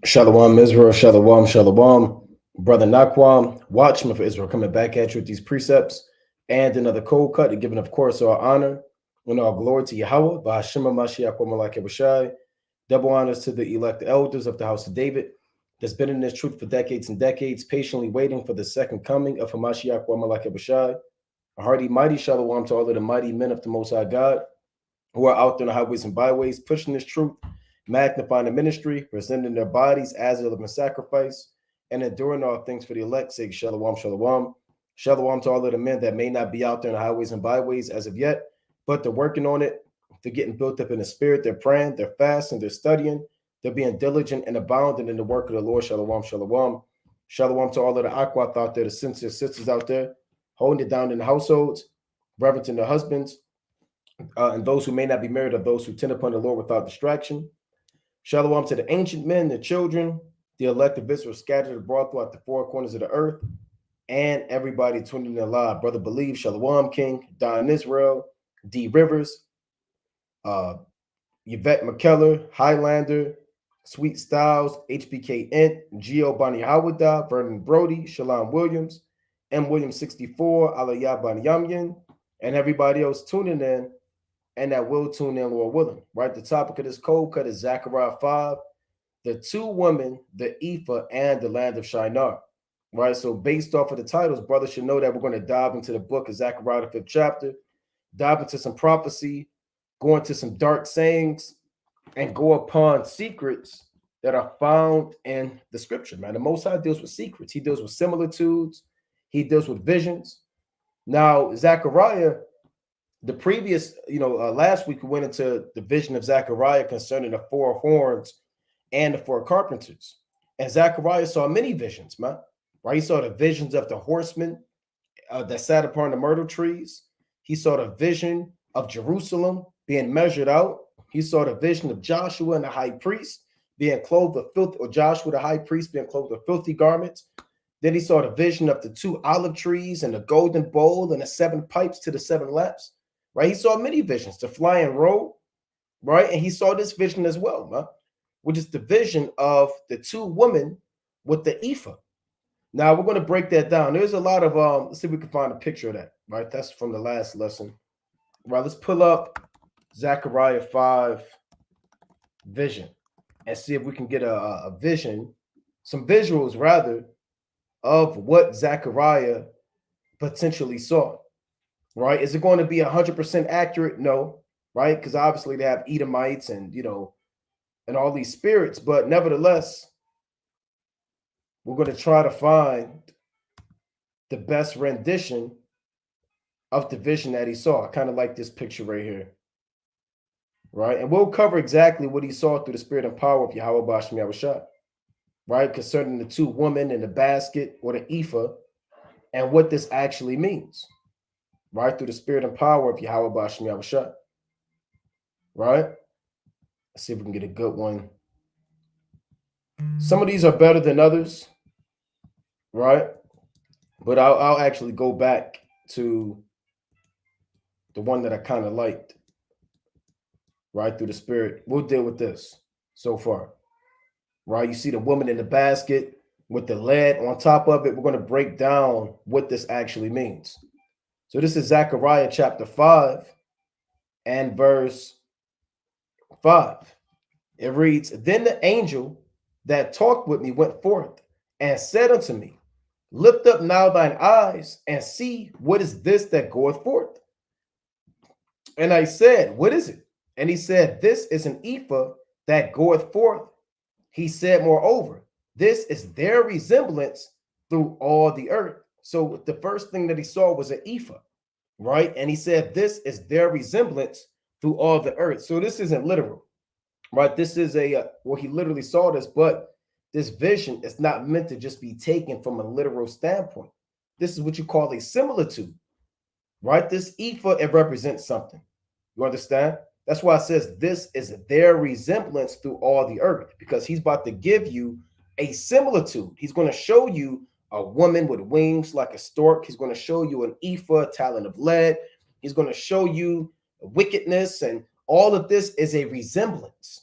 Shalom, Israel. Shalom, shalom. Brother Nakwam, watchman for Israel, coming back at you with these precepts and another cold cut, and giving, of course, our honor and our glory to Yahweh, Bahashima Mashiach, Malak Bashai. Double honors to the elect elders of the house of David that's been in this truth for decades and decades, patiently waiting for the second coming of Hamashiach, Malak Bashai. A hearty, mighty shalom to all of the mighty men of the Most High God who are out there on the highways and byways, pushing this truth, magnifying the ministry, presenting their bodies as a living sacrifice, and enduring all things for the elect's sake. Shalom, shalom. Shalom to all of the men that may not be out there on the highways and byways as of yet, but they're working on it. They're getting built up in the spirit. They're praying, they're fasting, they're studying. They're being diligent and abounding in the work of the Lord. Shalom, shalom. Shalom to all of the Aquath out there, the sincere sisters out there, holding it down in the households, reverencing their husbands, and those who may not be married, or those who tend upon the Lord without distraction. Shalom to the ancient men, the children, the elect of Israel scattered abroad throughout the four corners of the earth, and everybody tuning in live. Brother Believe, Shalom King, Don Israel, D Rivers, Yvette McKellar, Highlander, Sweet Styles, HBK Int, Gio Bani Hawada, Vernon Brody, Shalom Williams, M. Williams 64, Aliyah Bani Yamyin, and everybody else tuning in and that will tune in, Lord willing. Right? The topic of this cold cut is Zechariah 5, the two women, the Ephah, and the land of Shinar. Right? So based off of the titles, brothers should know that we're going to dive into the book of Zechariah, the 5th chapter, dive into some prophecy, go into some dark sayings, and go upon secrets that are found in the scripture, man. The Most High deals with secrets. He deals with similitudes. He deals with visions. Now, Zechariah, the previous, last week we went into the vision of Zechariah concerning the four horns and the four carpenters. And Zechariah saw many visions, man. Right? He saw the visions of the horsemen that sat upon the myrtle trees. He saw the vision of Jerusalem being measured out. He saw the vision of Joshua and the high priest being clothed with filthy, or Joshua the high priest being clothed with filthy garments. Then he saw the vision of the two olive trees and the golden bowl and the seven pipes to the seven lamps. Right? He saw many visions, the flying robe, right? And he saw this vision as well, man, which is the vision of the two women with the Ephah. Now we're going to break that down. There's a lot of let's see if we can find a picture of that, right? That's from the last lesson. Right, let's pull up Zechariah 5 vision and see if we can get a vision, some visuals rather, of what Zechariah potentially saw. Right? Is it going to be 100% accurate? No, right? Because obviously they have Edomites and and all these spirits, but nevertheless, we're going to try to find the best rendition of the vision that he saw. I kind of like this picture right here. Right? And we'll cover exactly what he saw through the spirit and power of Yahweh Bashmi Yahushua, right? Concerning the two women in the basket or the Ephah and what this actually means, right? Through the spirit and power of Yahweh Bashmi Yahushua, right? Let's see if we can get a good one. Some of these are better than others, right? But I'll actually go back to the one that I kind of liked, right? Through the spirit. We'll deal with this so far, right? You see the woman in the basket with the lead on top of it. We're going to break down what this actually means. So this is Zechariah chapter 5 and verse 5. It reads, "Then the angel that talked with me went forth and said unto me, Lift up now thine eyes and see what is this that goeth forth. And I said, What is it? And he said, This is an ephah that goeth forth. He said, Moreover, this is their resemblance through all the earth." So the first thing that he saw was an ephah, right? And he said, This is their resemblance through all the earth. So this isn't literal, right? This is he literally saw this, but this vision is not meant to just be taken from a literal standpoint. This is what you call a similitude, right? This ephah, it represents something. You understand? That's why it says this is their resemblance through all the earth, because he's about to give you a similitude. He's going to show you a woman with wings like a stork. He's going to show you an ephah, a talent of lead. He's going to show you wickedness, and all of this is a resemblance.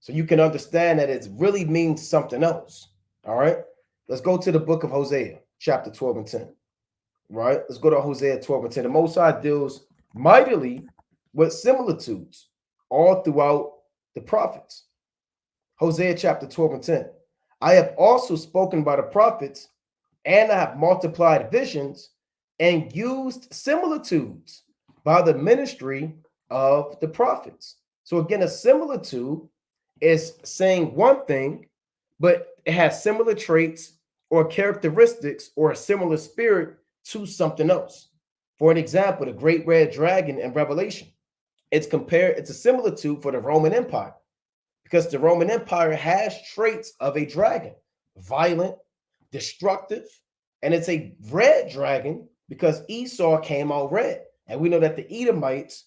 So you can understand that it really means something else. All right. Let's go to the book of Hosea, chapter 12 and 10. Right. Let's go to Hosea 12 and 10. The Most High deals mightily with similitudes all throughout the prophets. Hosea chapter 12 and 10. I have also spoken by the prophets, and I have multiplied visions and used similitudes by the ministry of the prophets. So again, a similitude is saying one thing, but it has similar traits or characteristics or a similar spirit to something else. For an example, the great red dragon in Revelation. It's a similitude for the Roman Empire, because the Roman Empire has traits of a dragon, violent, destructive, and it's a red dragon because Esau came out red. And we know that the Edomites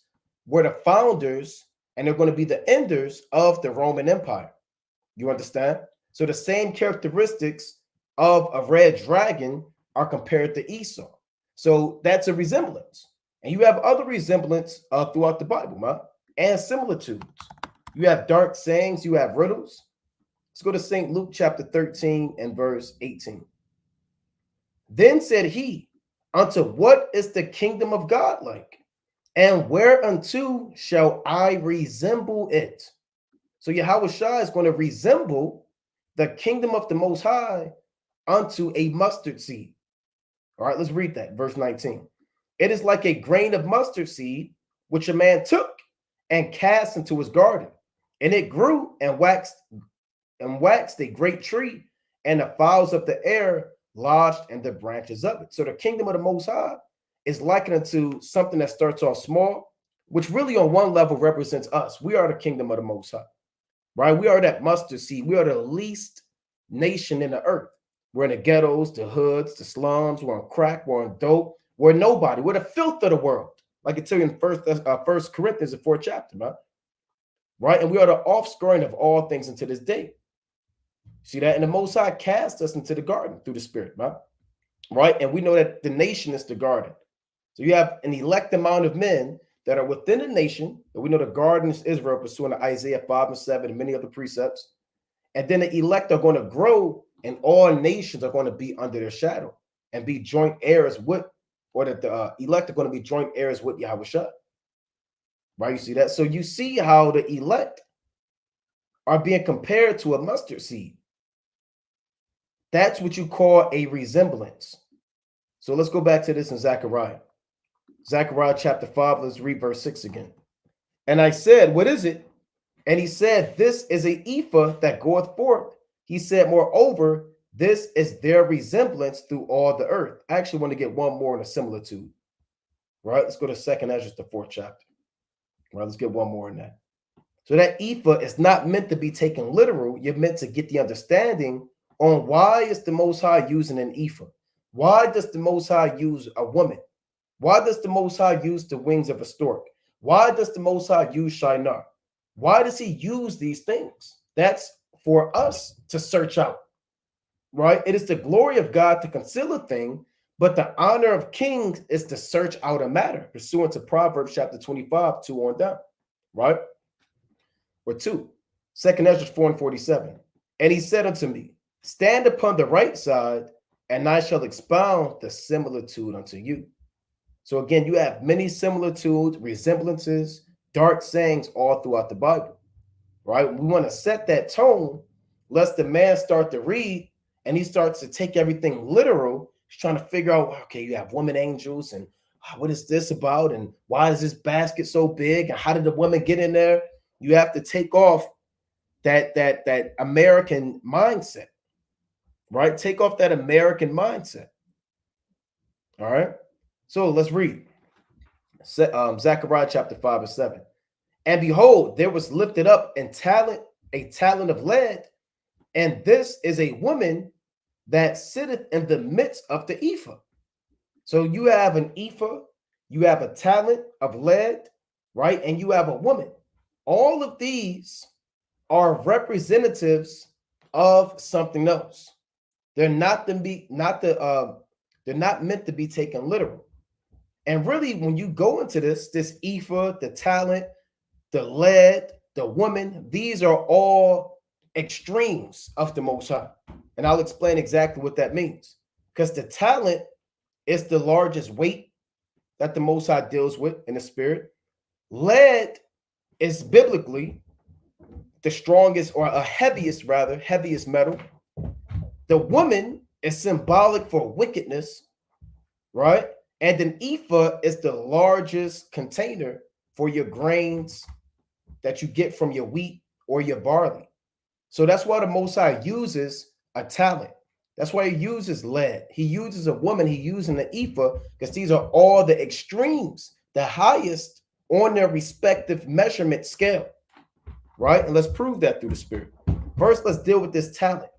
were the founders and they're going to be the enders of the Roman Empire. You understand? So the same characteristics of a red dragon are compared to Esau. So that's a resemblance. And you have other resemblance throughout the Bible, man, and similitudes. You have dark sayings, you have riddles. Let's go to St. Luke chapter 13 and verse 18. Then said he, unto what is the kingdom of God like? And whereunto shall I resemble it? So Yahweh Shai is going to resemble the kingdom of the Most High unto a mustard seed. All right, let's read that. Verse 19. It is like a grain of mustard seed, which a man took and cast into his garden. And it grew and waxed a great tree, and the fowls of the air lodged in the branches of it. So the kingdom of the Most High is likened to something that starts off small, which really on one level represents us. We are the kingdom of the Most High, right? We are that mustard seed. We are the least nation in the earth. We're in the ghettos, the hoods, the slums. We're on crack. We're on dope. We're nobody. We're the filth of the world. Like I tell you in First Corinthians, the 4th chapter, man. Right? And we are the offspring of all things unto this day. See that? And the Most High cast us into the garden through the Spirit, right? And we know that the nation is the garden. So you have an elect amount of men that are within the nation. And we know the garden is Israel, pursuant to Isaiah 5 and 7 and many other precepts. And then the elect are going to grow, and all nations are going to be under their shadow and be joint heirs with, or that the elect are going to be joint heirs with Yahweh Shai. Right? You see that? So you see how the elect are being compared to a mustard seed. That's what you call a resemblance. So let's go back to this in Zechariah. Zechariah chapter 5, let's read verse 6 again. And I said, what is it? And he said, this is a ephah that goeth forth. He said, moreover, this is their resemblance through all the earth. I actually want to get one more in a similitude. Right? Let's go to 2nd Ezra, the 4th chapter. Right? Let's get one more in that. So that ephah is not meant to be taken literal. You're meant to get the understanding on why is the Most High using an ephah? Why does the Most High use a woman? Why does the Most High use the wings of a stork? Why does the Most High use Shinar? Why does he use these things? That's for us to search out, right? It is the glory of God to conceal a thing, but the honor of kings is to search out a matter, pursuant to Proverbs chapter 25, 2 on down, right? Or 2. 2nd Ezra 4 and 47. And he said unto me, stand upon the right side, and I shall expound the similitude unto you. So again, you have many similitudes, resemblances, dark sayings all throughout the Bible, right? We want to set that tone, lest the man start to read and he starts to take everything literal. He's trying to figure out, okay, you have women angels, and what is this about? And why is this basket so big? And how did the woman get in there? You have to take off that American mindset. Right? Take off that American mindset. All right. So let's read Zechariah chapter 5 and 7. And behold, there was lifted up a talent of lead, and this is a woman that sitteth in the midst of the ephah. So you have an ephah, you have a talent of lead, right? And you have a woman. All of these are representatives of something else. They're not they're not meant to be taken literal. And really, when you go into this ephah, the talent, the lead, the woman. These are all extremes of the Most High. And I'll explain exactly what that means. Because the talent is the largest weight that the Most High deals with in the spirit. Lead is biblically the strongest, or a heaviest rather, heaviest metal. The woman is symbolic for wickedness, right? And an ephah is the largest container for your grains that you get from your wheat or your barley. So that's why the Most High uses a talent. That's why he uses lead. He uses a woman. He uses an ephah, because these are all the extremes, the highest on their respective measurement scale, right? And let's prove that through the spirit. First, let's deal with this talent.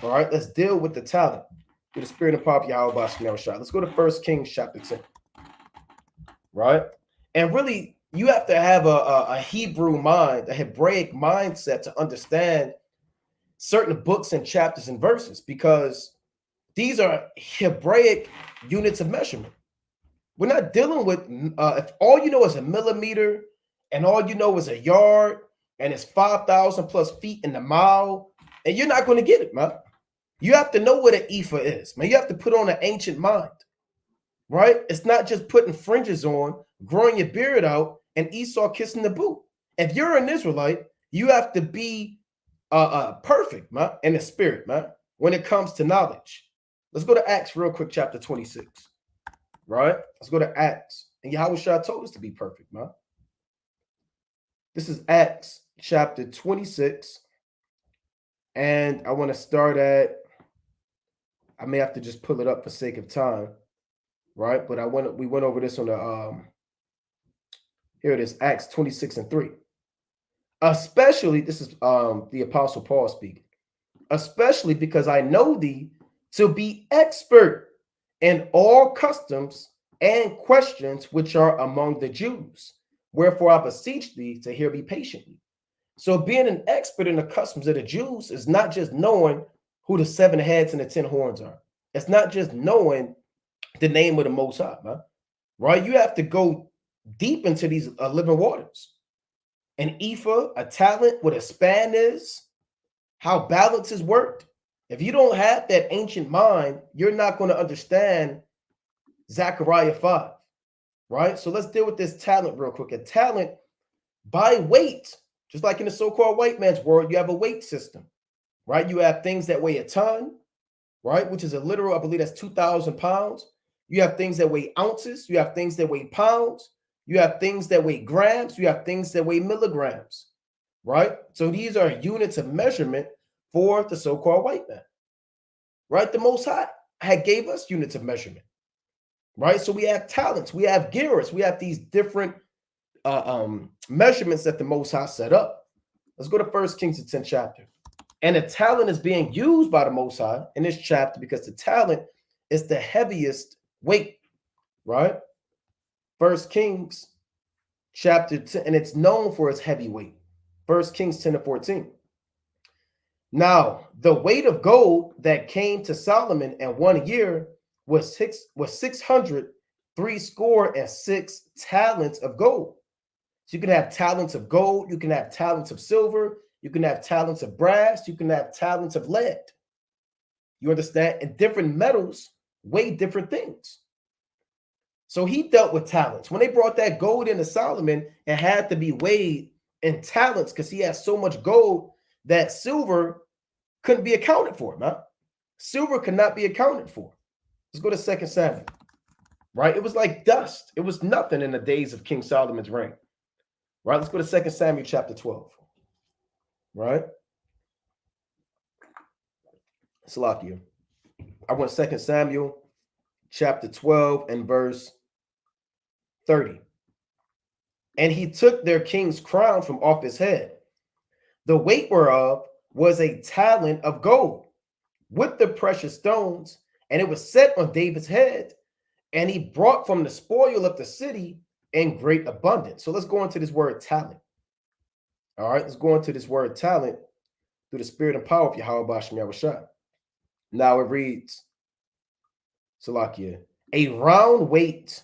All right, let's deal with the talent through the spirit and power of Yahweh Shinar. Let's go to 1 Kings chapter 10, right? And really, you have to have a Hebrew mind, a Hebraic mindset to understand certain books and chapters and verses, because these are Hebraic units of measurement. We're not dealing with, if all you know is a millimeter and all you know is a yard and it's 5,000 plus feet in the mile, and you're not going to get it, man. You have to know what an ephah is, man. You have to put on an ancient mind, right? It's not just putting fringes on, growing your beard out, and Esau kissing the boot. If you're an Israelite, you have to be perfect, man, in the spirit, man, when it comes to knowledge. Let's go to Acts real quick, chapter 26, right? Let's go to Acts. And Yahushua told us to be perfect, man. This is Acts chapter 26. And I want to start at, I may have to just pull it up for sake of time, right? But we went over this on the, here it is, Acts 26 and 3. Especially, this is the Apostle Paul speaking, especially because I know thee to be expert in all customs and questions which are among the Jews. Wherefore I beseech thee to hear me patiently. So being an expert in the customs of the Jews is not just knowing who the 7 heads and the 10 horns are. It's not just knowing the name of the Most High, man, right? You have to go deep into these living waters. An ephah, a talent, what a span is, how balances worked. If you don't have that ancient mind, you're not going to understand Zechariah 5, right? So let's deal with this talent real quick. A talent by weight, just like in the so-called white man's world, you have a weight system, right? You have things that weigh a ton, right? Which is a literal, I believe that's 2,000 pounds. You have things that weigh ounces. You have things that weigh pounds. You have things that weigh grams. You have things that weigh milligrams, right? So these are units of measurement for the so-called white man, right? The Most High had gave us units of measurement, right? So we have talents, we have gears, we have these different measurements that the Most High set up. Let's go to 1 Kings, the 10th chapter. And the talent is being used by the Most High in this chapter because the talent is the heaviest weight, right? 1 Kings chapter 10, and it's known for its heavy weight. 1 Kings 10 to 14. Now, the weight of gold that came to Solomon in 1 year was 606 talents of gold. So you can have talents of gold, you can have talents of silver, you can have talents of brass, you can have talents of lead. You understand? And different metals weigh different things. So he dealt with talents. When they brought that gold into Solomon, it had to be weighed in talents because he had so much gold that silver couldn't be accounted for, man. Silver could not be accounted for. Let's go to 2 Samuel, right? It was like dust. It was nothing in the days of King Solomon's reign, right? Let's go to 2 Samuel chapter 12, right? Salakia. I want 2 Samuel chapter 12 and verse 30. And he took their king's crown from off his head, the weight whereof was a talent of gold with the precious stones, and it was set on David's head, and he brought from the spoil of the city in great abundance. So let's go into this word talent. All right, let's go into this word talent through the spirit and power of Yahweh Bashem Yahushua. Now it reads, Salakia, a round weight,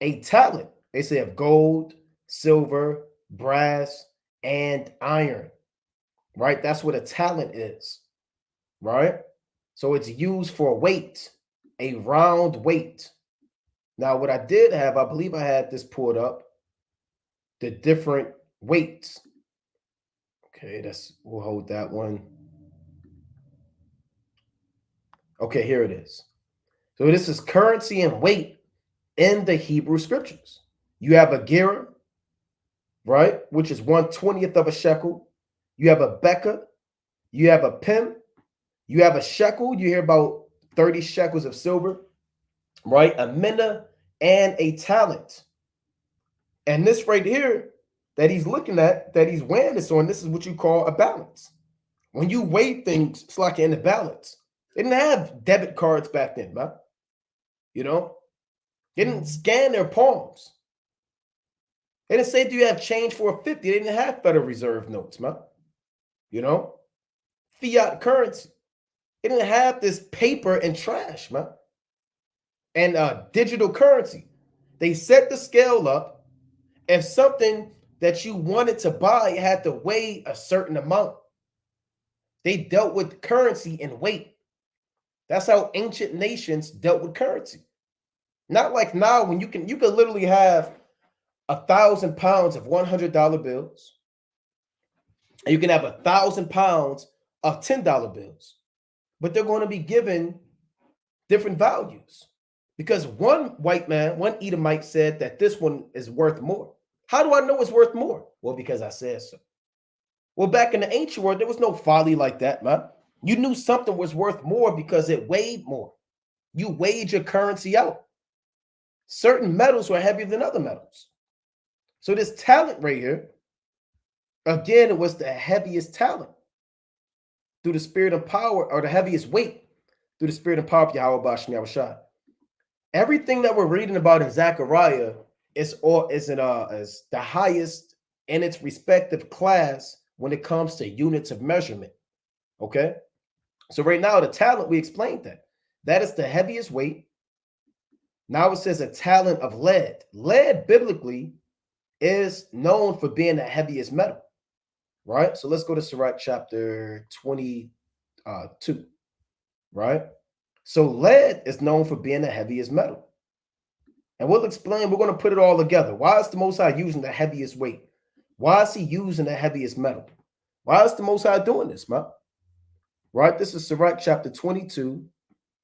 a talent, they say, of gold, silver, brass, and iron, right? That's what a talent is, right? So it's used for weight, a round weight. Now, what I did have, I believe I had this pulled up, the different weights. Okay, we'll hold that one. Okay, here it is. So this is currency and weight in the Hebrew scriptures. You have a gerah, right, which is 1/20th of a shekel. You have a becca. You have a pim. You have a shekel. You hear about 30 shekels of silver, right? A mina and a talent. And this right here that he's looking at, that he's weighing this on, this is what you call a balance. When you weigh things, it's like in the balance. They didn't have debit cards back then, man. You know, they didn't scan their palms. They didn't say, do you have change for a 50? They didn't have Federal Reserve notes, man. You know, fiat currency. They didn't have this paper and trash, man. And digital currency. They set the scale up. If something that you wanted to buy had to weigh a certain amount, they dealt with currency in weight. That's how ancient nations dealt with currency. Not like now when you can literally have 1,000 pounds of $100 bills, and you can have 1,000 pounds of $10 bills, but they're going to be given different values because one white man, one Edomite said that this one is worth more. How do I know it's worth more? Well, because I said so. Well, back in the ancient world, there was no folly like that, man. You knew something was worth more because it weighed more. You weighed your currency out. Certain metals were heavier than other metals. So this talent right here, again, it was the heaviest talent through the spirit of power, or the heaviest weight through the spirit and power of Yahweh Bashem Yahushua. Everything that we're reading about in Zechariah is the highest in its respective class when it comes to units of measurement. Okay, so right now the talent, we explained that is the heaviest weight. Now it says a talent of lead. Lead biblically is known for being the heaviest metal, right? So let's go to Sirach chapter 22, right? So lead is known for being the heaviest metal. And we'll explain, we're going to put it all together. Why is the Most High using the heaviest weight? Why is he using the heaviest metal? Why is the Most High doing this, man? Right? This is Sirach chapter 22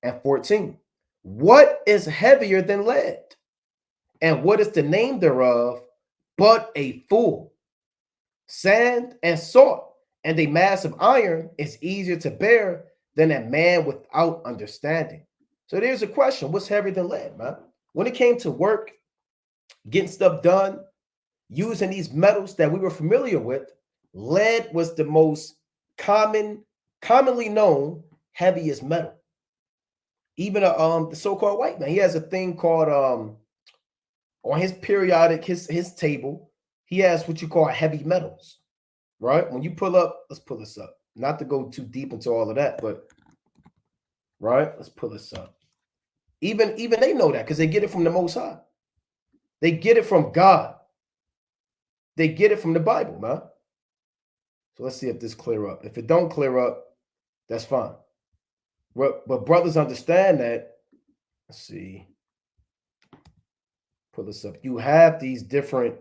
and 14. What is heavier than lead? And what is the name thereof but a fool? Sand and salt and a mass of iron is easier to bear than a man without understanding. So there's a question. What's heavier than lead, man? When it came to work, getting stuff done, using these metals that we were familiar with, lead was the most commonly known heaviest metal. Even the so-called white man, he has a thing called on his periodic, his table, he has what you call heavy metals, right? When you pull up, let's pull this up. Not to go too deep into all of that, but right, let's pull this up. Even they know that because they get it from the Most High. They get it from God. They get it from the Bible, man. So let's see if this clear up. If it don't clear up, that's fine. But brothers understand that. Let's see. Pull this up. You have these different.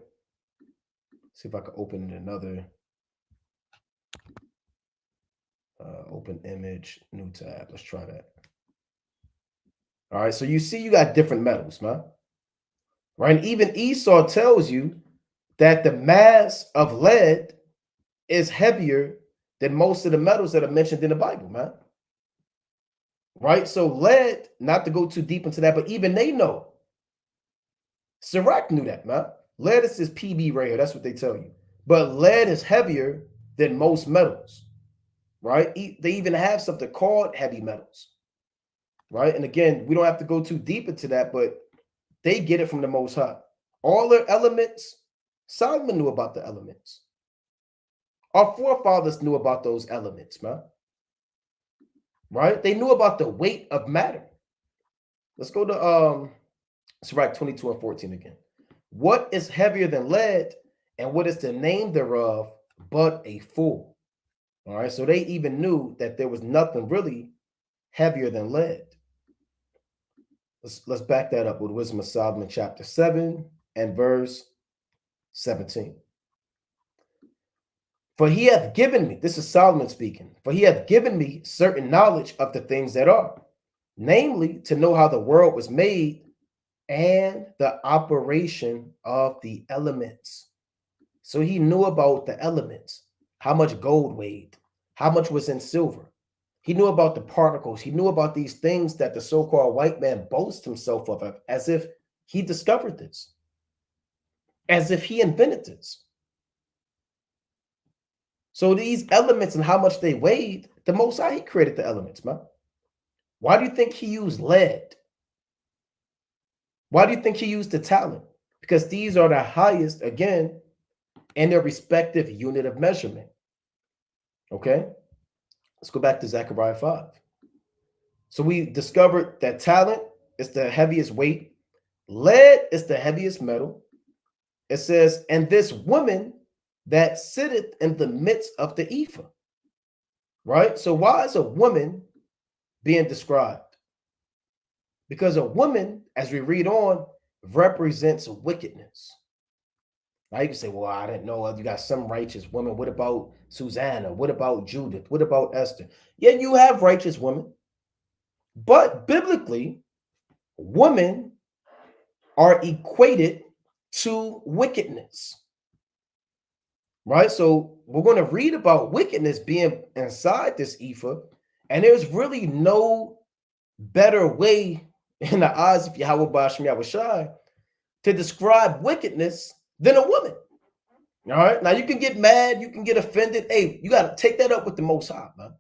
See if I can open another. Open image, new tab. Let's try that. All right. So you see, you got different metals, man. Right. And even Esau tells you that the mass of lead is heavier than most of the metals that are mentioned in the Bible, man. Right? So lead, not to go too deep into that, but even they know. Sirach knew that, man. Lead is this PB right here. That's what they tell you. But lead is heavier than most metals, right? They even have something called heavy metals, right? And again, we don't have to go too deep into that, but they get it from the Most High. All their elements, Solomon knew about the elements. Our forefathers knew about those elements, man. Right? They knew about the weight of matter. Let's go to Sirach 22 and 14 again. What is heavier than lead, and what is the name thereof but a fool. All right. So they even knew that there was nothing really heavier than lead. Let's back that up with Wisdom of Solomon, chapter 7 and verse 17. For he hath given me, this is Solomon speaking, for he hath given me certain knowledge of the things that are, namely to know how the world was made and the operation of the elements. So he knew about the elements, how much gold weighed, how much was in silver. He knew about the particles. He knew about these things that the so-called white man boasts himself of, as if he discovered this, as if he invented this. So these elements and how much they weighed, the Most High, he created the elements, man. Why do you think he used lead? Why do you think he used the talent? Because these are the highest, again, in their respective unit of measurement. Okay? Let's go back to Zechariah 5. So we discovered that talent is the heaviest weight. Lead is the heaviest metal. It says, and this woman that sitteth in the midst of the Ephah. Right? So why is a woman being described? Because a woman, as we read on, represents wickedness. Now you can say, well, I didn't know you got some righteous women. What about Susanna? What about Judith? What about Esther? Yeah, you have righteous women. But biblically, women are equated to wickedness. Right? So we're going to read about wickedness being inside this Ephah, and there's really no better way in the eyes of Yahweh Basham Yahushai to describe wickedness than a woman. All right. Now you can get mad, you can get offended. Hey, you got to take that up with the Most High, man.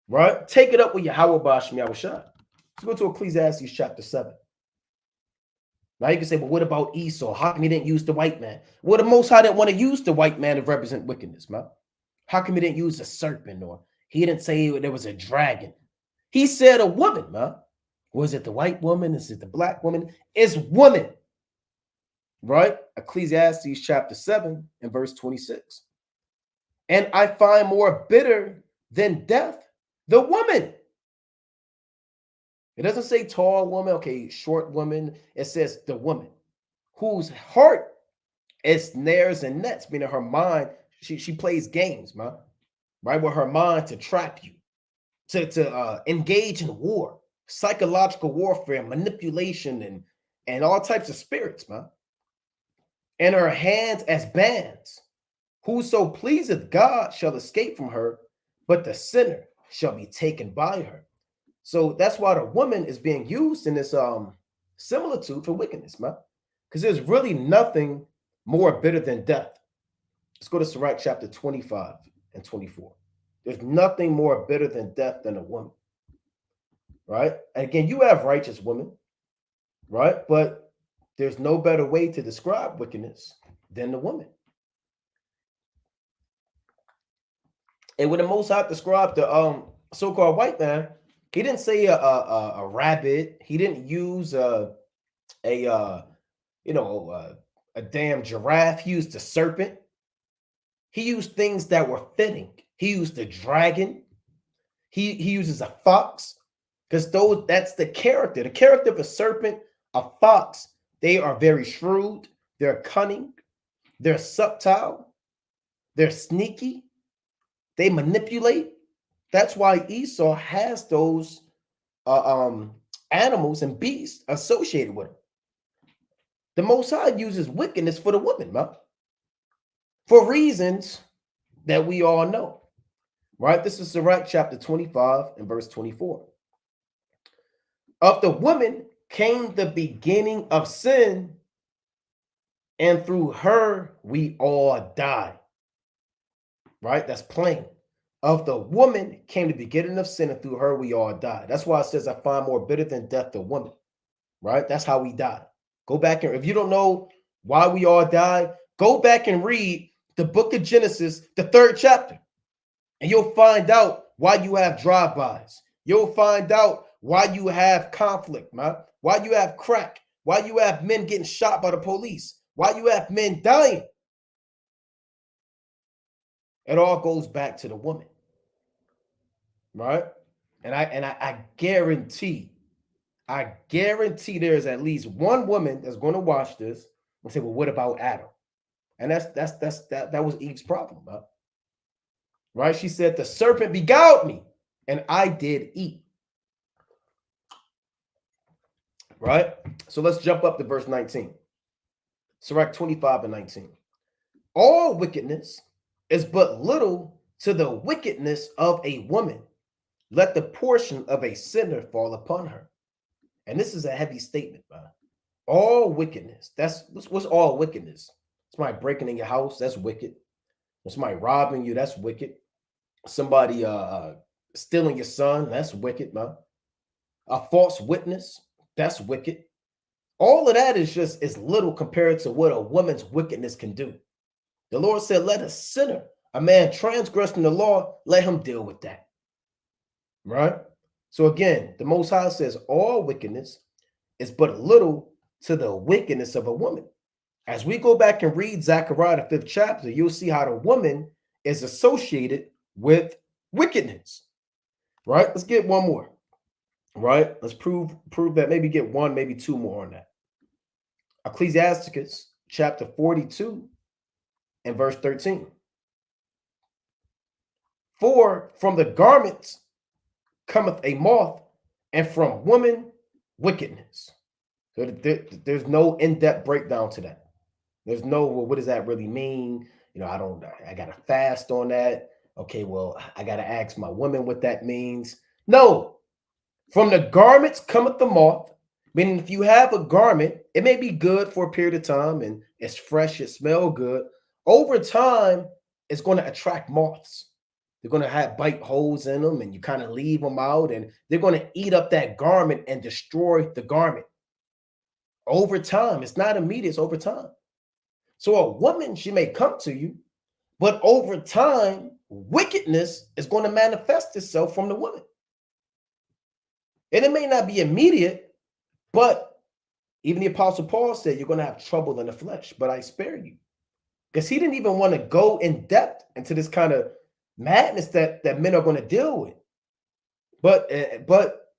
Right? Take it up with Yahweh Basham Yahushai. Let's go to Ecclesiastes chapter 7. Now you can say, well, what about Esau? How come he didn't use the white man? Well, the Most High didn't want to use the white man to represent wickedness, man. How come he didn't use a serpent, or he didn't say there was a dragon? He said a woman, man. Was it the white woman? Is it the black woman? It's woman. Right? Ecclesiastes chapter 7 and verse 26. And I find more bitter than death the woman. It doesn't say tall woman, okay, short woman. It says the woman whose heart is snares and nets, meaning her mind, she plays games, man, right? With her mind to trap you, to engage in war, psychological warfare, manipulation, and all types of spirits, man. And her hands as bands. Whoso pleaseth God shall escape from her, but the sinner shall be taken by her. So that's why the woman is being used in this similitude for wickedness, man. Because there's really nothing more bitter than death. Let's go to Sirach chapter 25 and 24. There's nothing more bitter than death than a woman. Right? And again, you have righteous women, right? But there's no better way to describe wickedness than the woman. And when the Most High described the so-called white man, he didn't say a rabbit. He didn't use a damn giraffe. He used a serpent. He used things that were fitting. He used a dragon. He uses a fox, because that's the character. The character of a serpent, a fox, they are very shrewd. They're cunning. They're subtle. They're sneaky. They manipulate. That's why Esau has those animals and beasts associated with him. The Most High uses wickedness for the woman, man, for reasons that we all know. Right? This is Sirach chapter 25 and verse 24. Of the woman came the beginning of sin, and through her we all die. Right? That's plain. Of the woman came the beginning of sin, and through her we all die. That's why it says, I find more bitter than death the woman. Right? That's how we die. Go back, and if you don't know why we all die, go back and read the book of Genesis, the 3rd chapter, and you'll find out why you have drive-bys. You'll find out why you have conflict, man. Why you have crack. Why you have men getting shot by the police. Why you have men dying. It all goes back to the woman, right? And I guarantee, there's at least one woman that's going to watch this and say, "Well, what about Adam?" And that was Eve's problem, right? She said, "The serpent beguiled me, and I did eat." Right? So let's jump up to verse 19. Sirach 25 and 19. All wickedness is but little to the wickedness of a woman. Let the portion of a sinner fall upon her. And this is a heavy statement, man. All wickedness. What's all wickedness? Somebody breaking in your house, that's wicked. Somebody robbing you, that's wicked. Somebody stealing your son, that's wicked, man. A false witness, that's wicked. All of that is little compared to what a woman's wickedness can do. The Lord said, let a sinner, a man transgressing the law, let him deal with that. Right? So again, the Most High says all wickedness is but little to the wickedness of a woman. As we go back and read Zechariah, the 5th chapter, you'll see how the woman is associated with wickedness. Right? Let's get one more. Right? Let's prove that. Maybe get one, maybe two more on that. Ecclesiasticus chapter 42 and verse 13. For from the garments cometh a moth, and from woman wickedness. So there's no in-depth breakdown to that. There's no, well, what does that really mean? I got to fast on that. Okay, well, I got to ask my woman what that means. No, from the garments cometh the moth. Meaning, if you have a garment, it may be good for a period of time and it's fresh, it smells good. Over time, it's going to attract moths. They're going to have bite holes in them, and you kind of leave them out, and they're going to eat up that garment and destroy the garment. Over time, it's not immediate, it's over time. So a woman, she may come to you, but over time, wickedness is going to manifest itself from the woman. And it may not be immediate, but even the Apostle Paul said, you're going to have trouble in the flesh, but I spare you. Because he didn't even want to go in depth into this kind of madness that men are going to deal with. But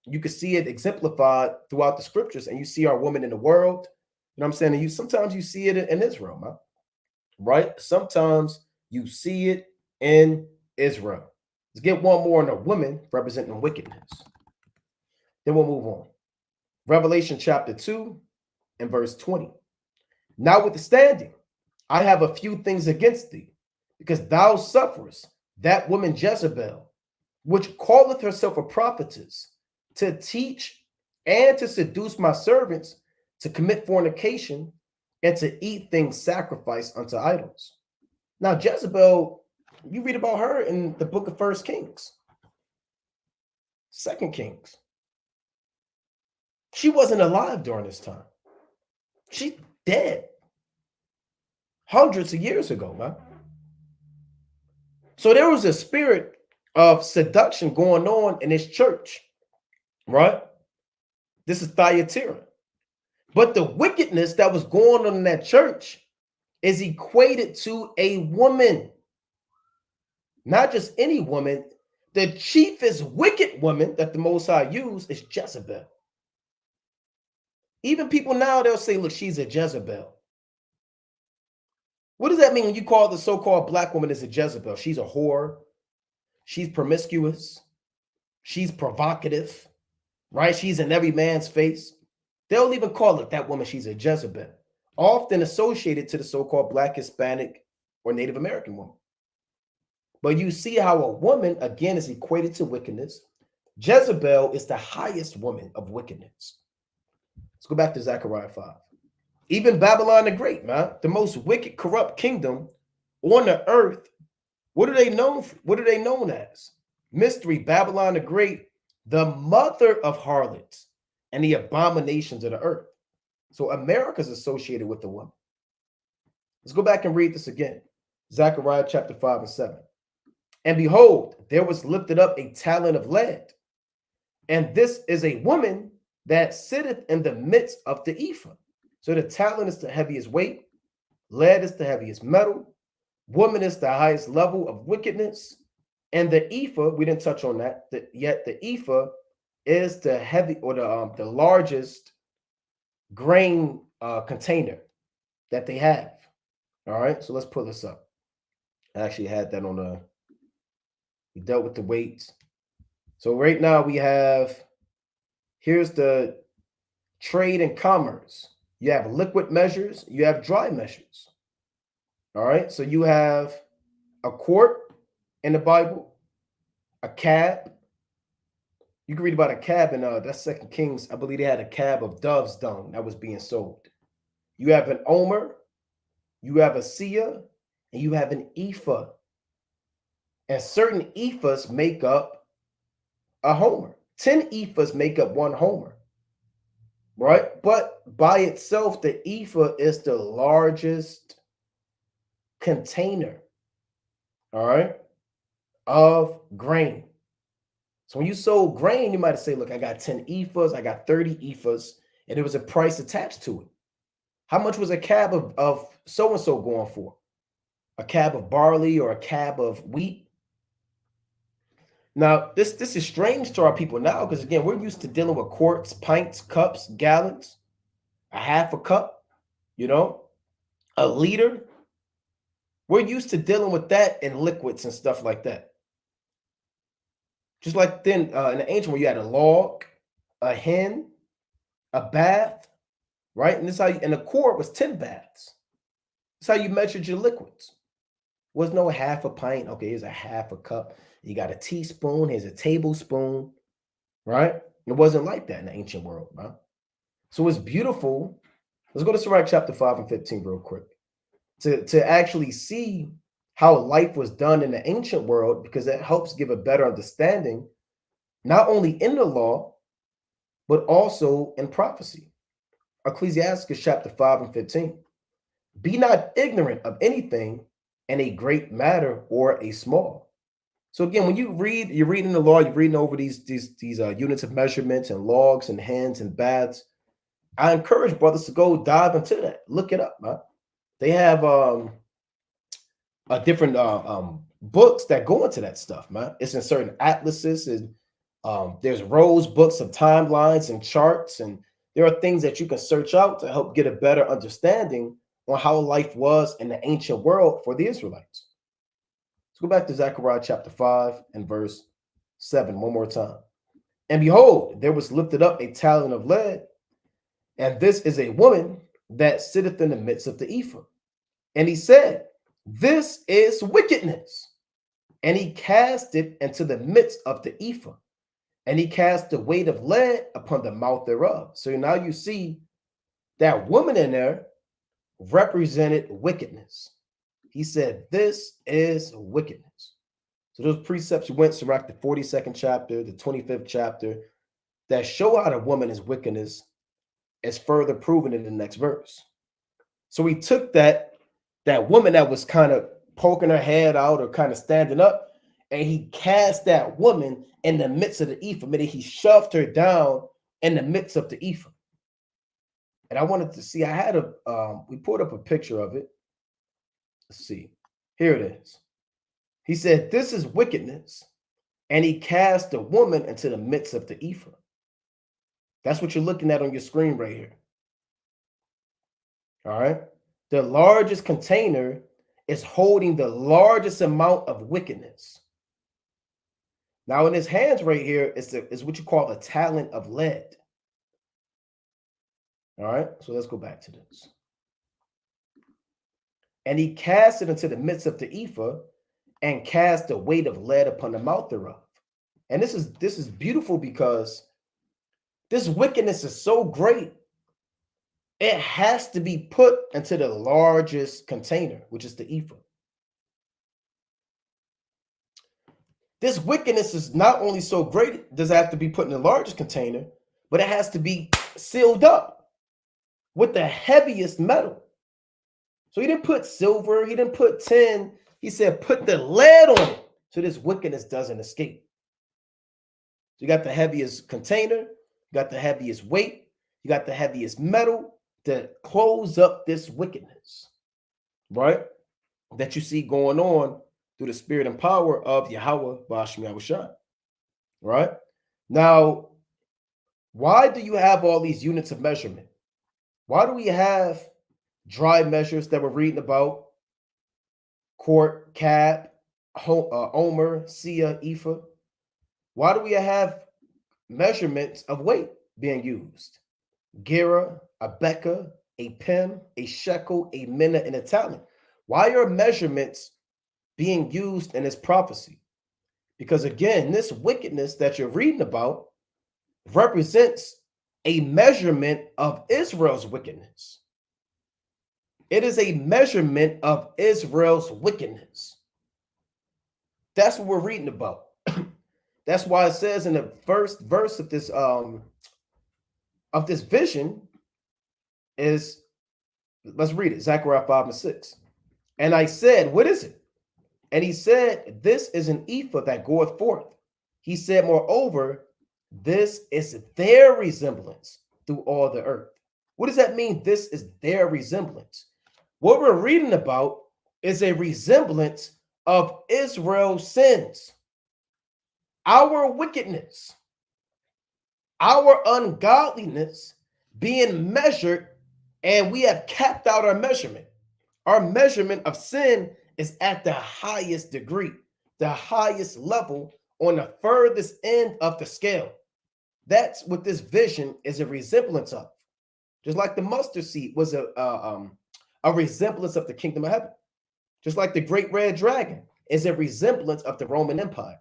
you can see it exemplified throughout the scriptures, and you see our women in the world. You know what I'm saying? And sometimes you see it in Israel, man. Right? Sometimes you see it in Israel. Let's get one more on the women representing wickedness. Then we'll move on. Revelation chapter 2 and verse 20. Notwithstanding, I have a few things against thee, because thou sufferest that woman Jezebel, which calleth herself a prophetess, to teach and to seduce my servants to commit fornication and to eat things sacrificed unto idols. Now, Jezebel, you read about her in the book of 1 Kings, 2 Kings. She wasn't alive during this time. She's dead hundreds of years ago, man. So there was a spirit of seduction going on in this church, right? This is Thyatira. But the wickedness that was going on in that church is equated to a woman. Not just any woman. The chiefest wicked woman that the Most High used is Jezebel. Even people now, they'll say, look, she's a Jezebel. What does that mean when you call the so-called black woman as a Jezebel? She's a whore. She's promiscuous. She's provocative, right? She's in every man's face. They'll even call it that woman, she's a Jezebel, often associated to the so-called black, Hispanic, or Native American woman. But you see how a woman, again, is equated to wickedness. Jezebel is the highest woman of wickedness. Let's go back to Zechariah 5. Even Babylon the Great, man, the most wicked, corrupt kingdom on the earth. What are they known for? What are they known as? Mystery, Babylon the Great, the mother of harlots and the abominations of the earth. So America is associated with the woman. Let's go back and read this again. Zechariah chapter 5 and 7. And behold, there was lifted up a talent of lead, and this is a woman that sitteth in the midst of the Ephah. So the talent is the heaviest weight, lead is the heaviest metal. Woman is the highest level of wickedness. And the Ephah, we didn't touch on that yet. The Ephah is the heavy or the largest grain container that they have. All right, so let's pull this up. I actually had that on we dealt with the weights. So right now we have, here's the trade and commerce. You have liquid measures, you have dry measures. All right, so you have a quart in the Bible, a cab. You can read about a cab in that's Second Kings. I believe they had a cab of dove's dung that was being sold. You have an omer, you have a seah, and you have an ephah. And certain ephahs make up a homer. 10 ephahs make up one homer, right? But by itself, the ephah is the largest container, all right, of grain. So when you sold grain, you might say, look, I got 10 ephahs, I got 30 ephahs, and there was a price attached to it. How much was a cab of so-and-so going for? A cab of barley or a cab of wheat? Now, this is strange to our people now because, again, we're used to dealing with quarts, pints, cups, gallons, a half a cup, a liter. We're used to dealing with that in liquids and stuff like that. Just like then in the ancient world, you had a log, a hen, a bath, right? And this how and a quart was 10 baths. That's how you measured your liquids. Was no half a pint. Okay, here's a half a cup. You got a teaspoon. Here's a tablespoon, right? It wasn't like that in the ancient world, right? So it's beautiful. Let's go to Sirach chapter 5 and 15 real quick to actually see how life was done in the ancient world, because that helps give a better understanding, not only in the law, but also in prophecy. Ecclesiastes chapter 5 and 15. Be not ignorant of anything in a great matter or a small. So again, when you read, you're reading the law, you're reading over these units of measurements and logs and hands and baths. I encourage brothers to go dive into that. Look it up, man. They have different books that go into that stuff, man. It's in certain atlases, and there's rose books of timelines and charts, and there are things that you can search out to help get a better understanding on how life was in the ancient world for the Israelites. Let's go back to Zechariah chapter 5 and verse 7 one more time. And behold, there was lifted up a talent of lead, and this is a woman that sitteth in the midst of the Ephah. And he said, this is wickedness. And he cast it into the midst of the Ephah. And he cast the weight of lead upon the mouth thereof. So now you see that woman in there represented wickedness. He said, this is wickedness. So those precepts went Sirach the 42nd chapter, the 25th chapter, that show how the woman is wickedness is further proven in the next verse. So he took that woman that was kind of poking her head out or kind of standing up, and he cast that woman in the midst of the Ephah, meaning he shoved her down in the midst of the Ephah. And I wanted to see, I had we pulled up a picture of it. Let's see. Here it is. He said, this is wickedness. And he cast the woman into the midst of the Ephah. That's what you're looking at on your screen right here. All right. The largest container is holding the largest amount of wickedness. Now in his hands right here is what you call a talent of lead. All right. So let's go back to this. And he cast it into the midst of the Ephah and cast the weight of lead upon the mouth thereof. And this is beautiful because this wickedness is so great. It has to be put into the largest container, which is the Ephah. This wickedness is not only so great, it does have to be put in the largest container, but it has to be sealed up with the heaviest metal. So he didn't put silver, he didn't put tin. He said, put the lead on it so this wickedness doesn't escape. So you got the heaviest container, you got the heaviest weight, you got the heaviest metal to close up this wickedness, right? that you see going on through the spirit and power of Yahweh Ba'ashmi Yahushua. Right? Now, why do you have all these units of measurement? Why do we have dry measures that we're reading about? Quart, cab, omer, sia, ephah. Why do we have measurements of weight being used? Gera, a becca, a pim, a shekel, a minna, and a talent. Why are measurements being used in this prophecy? Because again, this wickedness that you're reading about represents a measurement of Israel's wickedness. It is a measurement of Israel's wickedness. That's what we're reading about. That's why it says in the first verse of this vision is, let's read it, Zechariah 5 and 6. And I said, what is it? And he said, this is an ephah that goeth forth. He said, moreover, this is their resemblance through all the earth. What does that mean? This is their resemblance. What we're reading about is a resemblance of Israel's sins, our wickedness, our ungodliness being measured, and we have capped out our measurement. Our measurement of sin is at the highest degree, the highest level on the furthest end of the scale. That's what this vision is a resemblance of. Just like the mustard seed was a resemblance of the kingdom of heaven. Just like the great red dragon is a resemblance of the Roman Empire.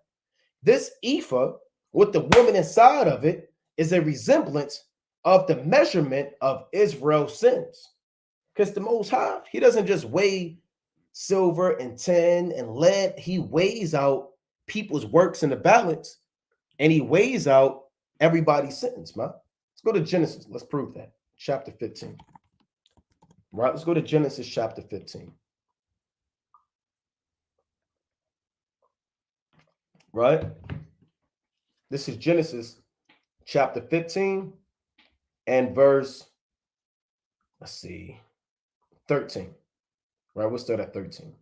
This ephah with the woman inside of it is a resemblance of the measurement of Israel's sins. Because the Most High, he doesn't just weigh silver and tin and lead. He weighs out people's works in the balance, and he weighs out everybody's sins, man. Let's go to Genesis. Let's prove that. Chapter 15. Right? Let's go to Genesis chapter 15. Right? This is Genesis chapter 15 and verse, let's see, 13. Right? We'll start at 13.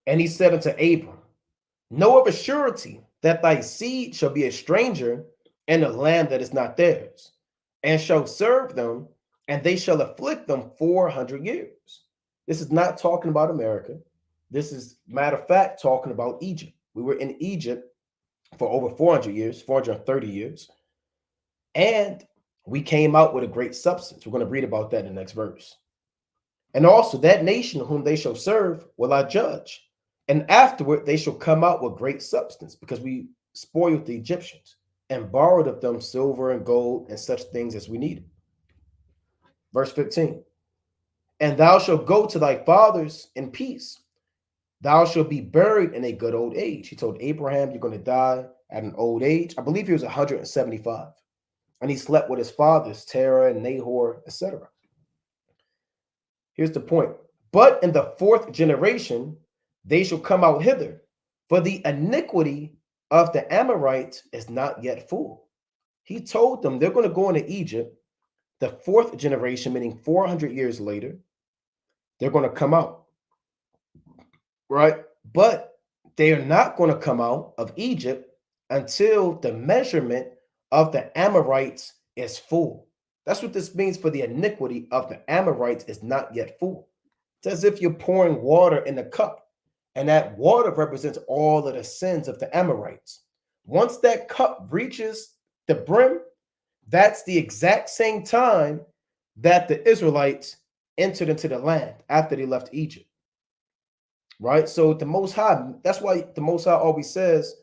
And he said unto Abram, know of a surety that thy seed shall be a stranger in a land that is not theirs, and shall serve them, and they shall afflict them 400 years. This is not talking about America. This is, matter of fact, talking about Egypt. We were in Egypt for over 400 years, 430 years, and we came out with a great substance. We're going to read about that in the next verse. And also that nation whom they shall serve will I judge. And afterward they shall come out with great substance, because we spoiled the Egyptians and borrowed of them silver and gold and such things as we needed. Verse 15. And thou shalt go to thy fathers in peace. Thou shalt be buried in a good old age. He told Abraham, you're going to die at an old age. I believe he was 175. And he slept with his fathers, Terah and Nahor, etc. Here's the point. But in the fourth generation, they shall come out hither, for the iniquity of the Amorites is not yet full. He told them they're going to go into Egypt. The fourth generation, meaning 400 years later, they're going to come out. Right? But they are not going to come out of Egypt until the measurement of the Amorites is full. That's what this means, for the iniquity of the Amorites is not yet full. It's as if you're pouring water in a cup, and that water represents all of the sins of the Amorites. Once that cup reaches the brim, that's the exact same time that the Israelites entered into the land after they left Egypt. Right? So the Most High, that's why the Most High always says,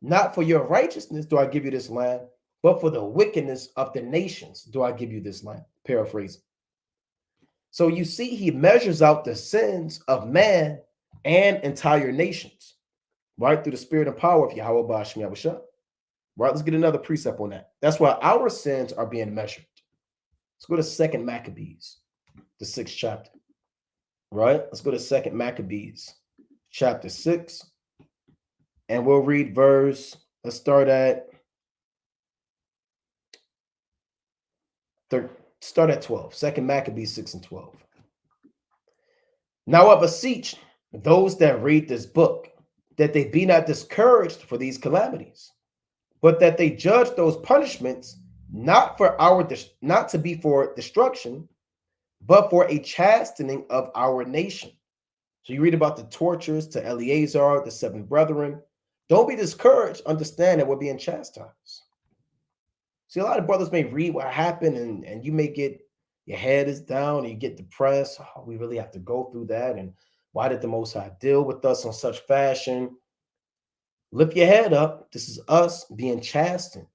not for your righteousness do I give you this land, but for the wickedness of the nations do I give you this land. Paraphrasing. So you see, he measures out the sins of man and entire nations, right? Through the spirit and power of Yahweh Ba'ashmi Yahushua. Right? Let's get another precept on that. That's why our sins are being measured. Let's go to 2nd Maccabees, the 6th chapter. Right? Let's go to 2nd Maccabees, chapter 6. And we'll read verse, let's start at 12. 2nd Maccabees 6 and 12. Now I beseech those that read this book that they be not discouraged for these calamities, but that they judge those punishments not to be for destruction, but for a chastening of our nation. So you read about the tortures to Eleazar, the seven brethren. Don't be discouraged. Understand that we're being chastised. See, a lot of brothers may read what happened and you may get your head is down and you get depressed. Oh, we really have to go through that. And why did the Most High deal with us in such fashion? Lift your head up. This is us being chastened,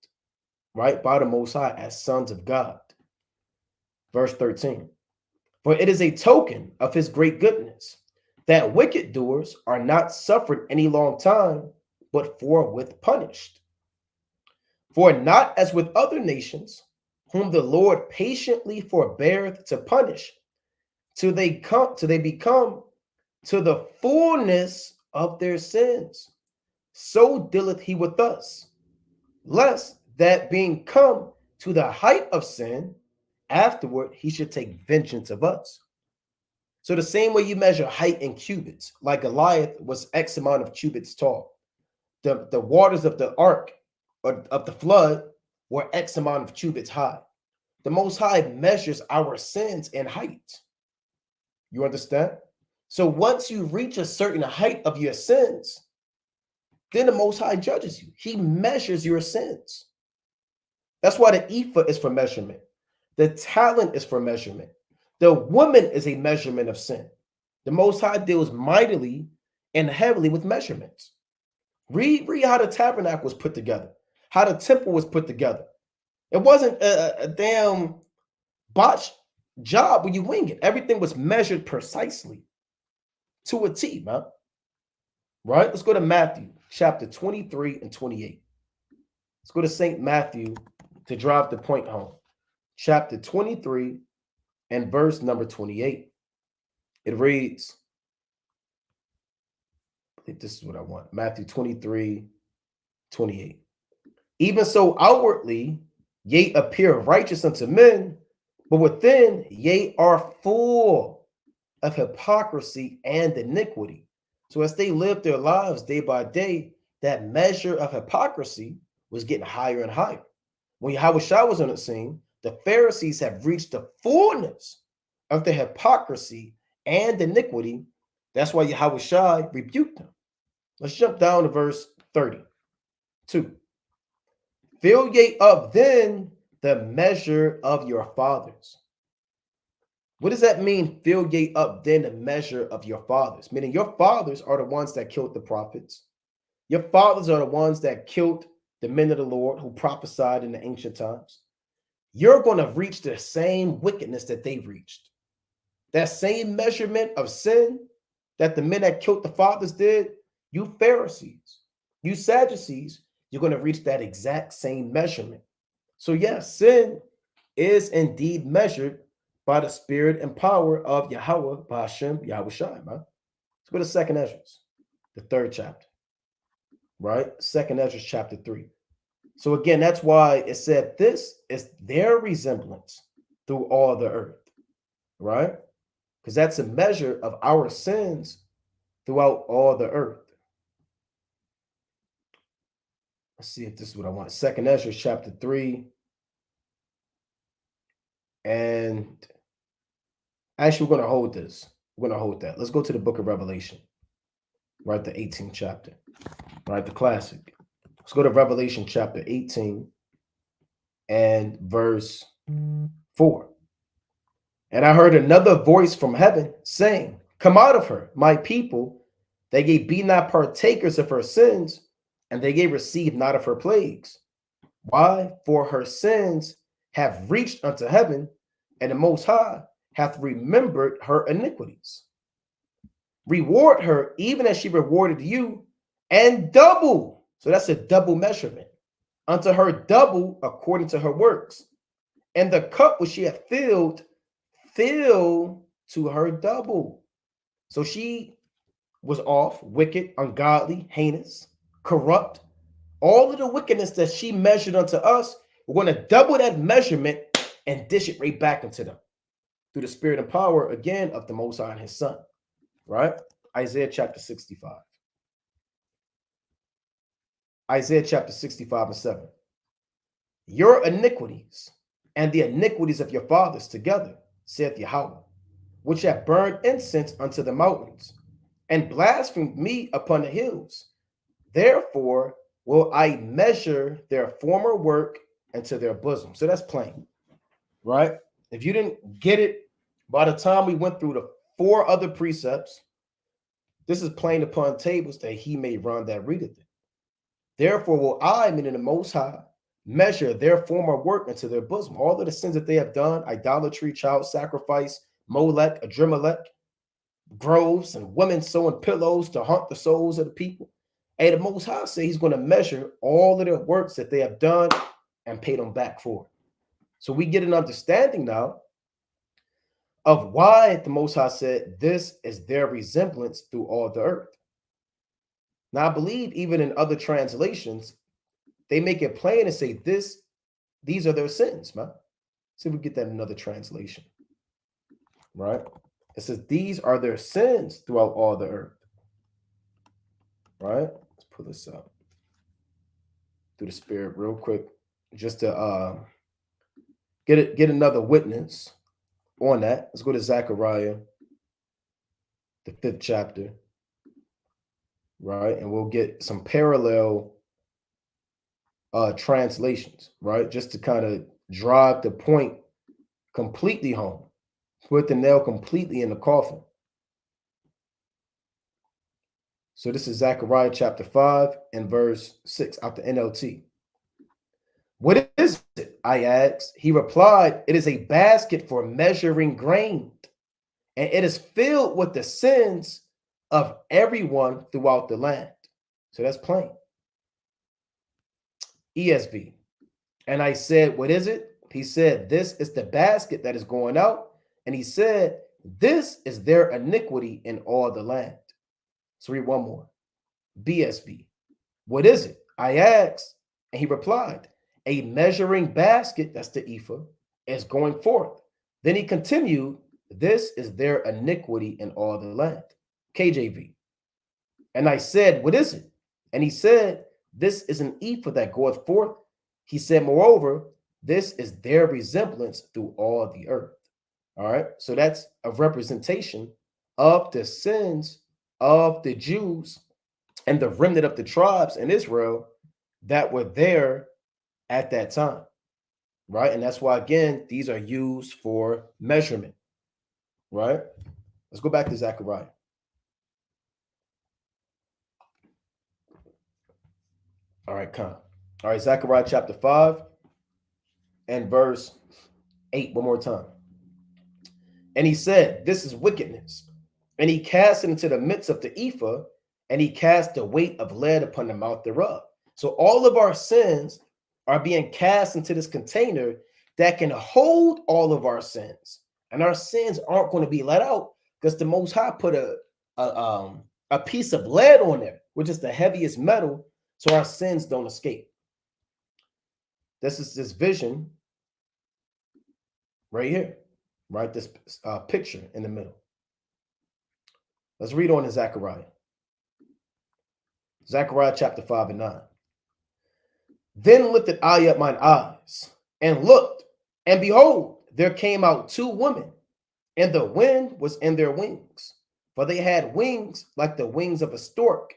right, by the Most High as sons of God. Verse 13. For it is a token of his great goodness that wicked doers are not suffered any long time, but forthwith punished. For not as with other nations, whom the Lord patiently forbeareth to punish, till they become to the fullness of their sins. So dealeth he with us, lest that being come to the height of sin, afterward he should take vengeance of us. So the same way you measure height in cubits, like Goliath was X amount of cubits tall. The waters of the ark or of the flood were X amount of cubits high. The Most High measures our sins in height. You understand? So once you reach a certain height of your sins, then the Most High judges you. He measures your sins. That's why the Ephah is for measurement. The talent is for measurement. The woman is a measurement of sin. The Most High deals mightily and heavily with measurements. Read how the tabernacle was put together, how the temple was put together. It wasn't a damn botched job when you wing it. Everything was measured precisely to a T, man. Right? Let's go to Matthew chapter 23 and 28. Let's go to St. Matthew to drive the point home. Chapter 23 and verse number 28. It reads, I think this is what I want. Matthew 23, 28. Even so outwardly, ye appear righteous unto men, but within ye are full of hypocrisy and iniquity. So as they lived their lives day by day, that measure of hypocrisy was getting higher and higher. When Yahushua was on the scene, the Pharisees have reached the fullness of the hypocrisy and iniquity. That's why Yahushua rebuked them. Let's jump down to verse 32. Fill ye up then the measure of your fathers. What does that mean? Fill ye up then the measure of your fathers. Meaning your fathers are the ones that killed the prophets. Your fathers are the ones that killed the men of the Lord who prophesied in the ancient times. You're going to reach the same wickedness that they reached. That same measurement of sin that the men that killed the fathers did, you Pharisees, you Sadducees, you're going to reach that exact same measurement. So yes, sin is indeed measured by the spirit and power of Yahweh, by Hashem, Yahushua, man. Let's go to 2nd Ezra, the 3rd chapter, right? 2nd Ezra chapter 3. So again, that's why it said this is their resemblance through all the earth, right? Because that's a measure of our sins throughout all the earth. Let's see if this is what I want. 2nd Ezra chapter 3. And actually, we're going to hold this. We're going to hold that. Let's go to the book of Revelation, right? The 18th chapter, right? The classic. Let's go to Revelation chapter 18 and verse 4. And I heard another voice from heaven saying, come out of her, my people, that ye be not partakers of her sins, and that ye receive not of her plagues. Why? For her sins have reached unto heaven, and the Most High hath remembered her iniquities. Reward her even as she rewarded you, and double. So that's a double measurement. Unto her double according to her works. And the cup which she hath filled, fill to her double. So she was off, wicked, ungodly, heinous, corrupt. All of the wickedness that she measured unto us, we're going to double that measurement and dish it right back into them through the spirit and power, again, of the Most High and his Son. right? Isaiah chapter 65. Isaiah chapter 65 and 7. Your iniquities and the iniquities of your fathers together, saith Yahweh, which have burned incense unto the mountains, and blasphemed me upon the hills. Therefore will I measure their former work into their bosom. So that's plain, right? If you didn't get it by the time we went through the 4 other precepts, this is plain upon tables that he may run that readeth it. Therefore will I, meaning the Most High, measure their former work into their bosom. All of the sins that they have done, idolatry, child sacrifice, Molech, Adremelech, groves, and women sewing pillows to haunt the souls of the people. And the Most High say he's going to measure all of the works that they have done and pay them back for it. So we get an understanding now of why the Most High said this is their resemblance through all the earth. Now, I believe even in other translations, they make it plain and say these are their sins, man. See if we get that in another translation, right? It says these are their sins throughout all the earth, right? Let's pull this up through the spirit real quick, just to get another witness on that. Let's go to Zechariah, the 5th chapter, right? And we'll get some parallel translations, right? Just to kind of drive the point completely home, put the nail completely in the coffin. So this is Zechariah chapter 5 and verse 6 out the NLT. What is it? I asked. He replied, it is a basket for measuring grain, and it is filled with the sins of everyone throughout the land. So that's plain. ESV. And I said, what is it? He said, this is the basket that is going out. And he said, this is their iniquity in all the land. So read one more. BSB. What is it? I asked. And he replied, a measuring basket, that's the Ephah, is going forth. Then he continued, this is their iniquity in all the land. KJV. And I said, what is it? And he said, this is an Ephah that goeth forth. He said, moreover, this is their resemblance through all the earth. All right. So that's a representation of the sins of the Jews and the remnant of the tribes in Israel that were there at that time. Right. And that's why, again, these are used for measurement. Right. Let's go back to Zechariah. All right, come. All right, Zechariah chapter 5 and verse 8, one more time. And he said, this is wickedness. And he cast it into the midst of the Ephah, and he cast the weight of lead upon the mouth thereof. So all of our sins are being cast into this container that can hold all of our sins. And our sins aren't going to be let out because the Most High put a piece of lead on there, which is the heaviest metal, so our sins don't escape. This is this vision right here, right? This picture in the middle. Let's read on in Zechariah. Zechariah chapter 5 and 9. Then lifted I up mine eyes and looked, and behold, there came out 2 women, and the wind was in their wings, for they had wings like the wings of a stork,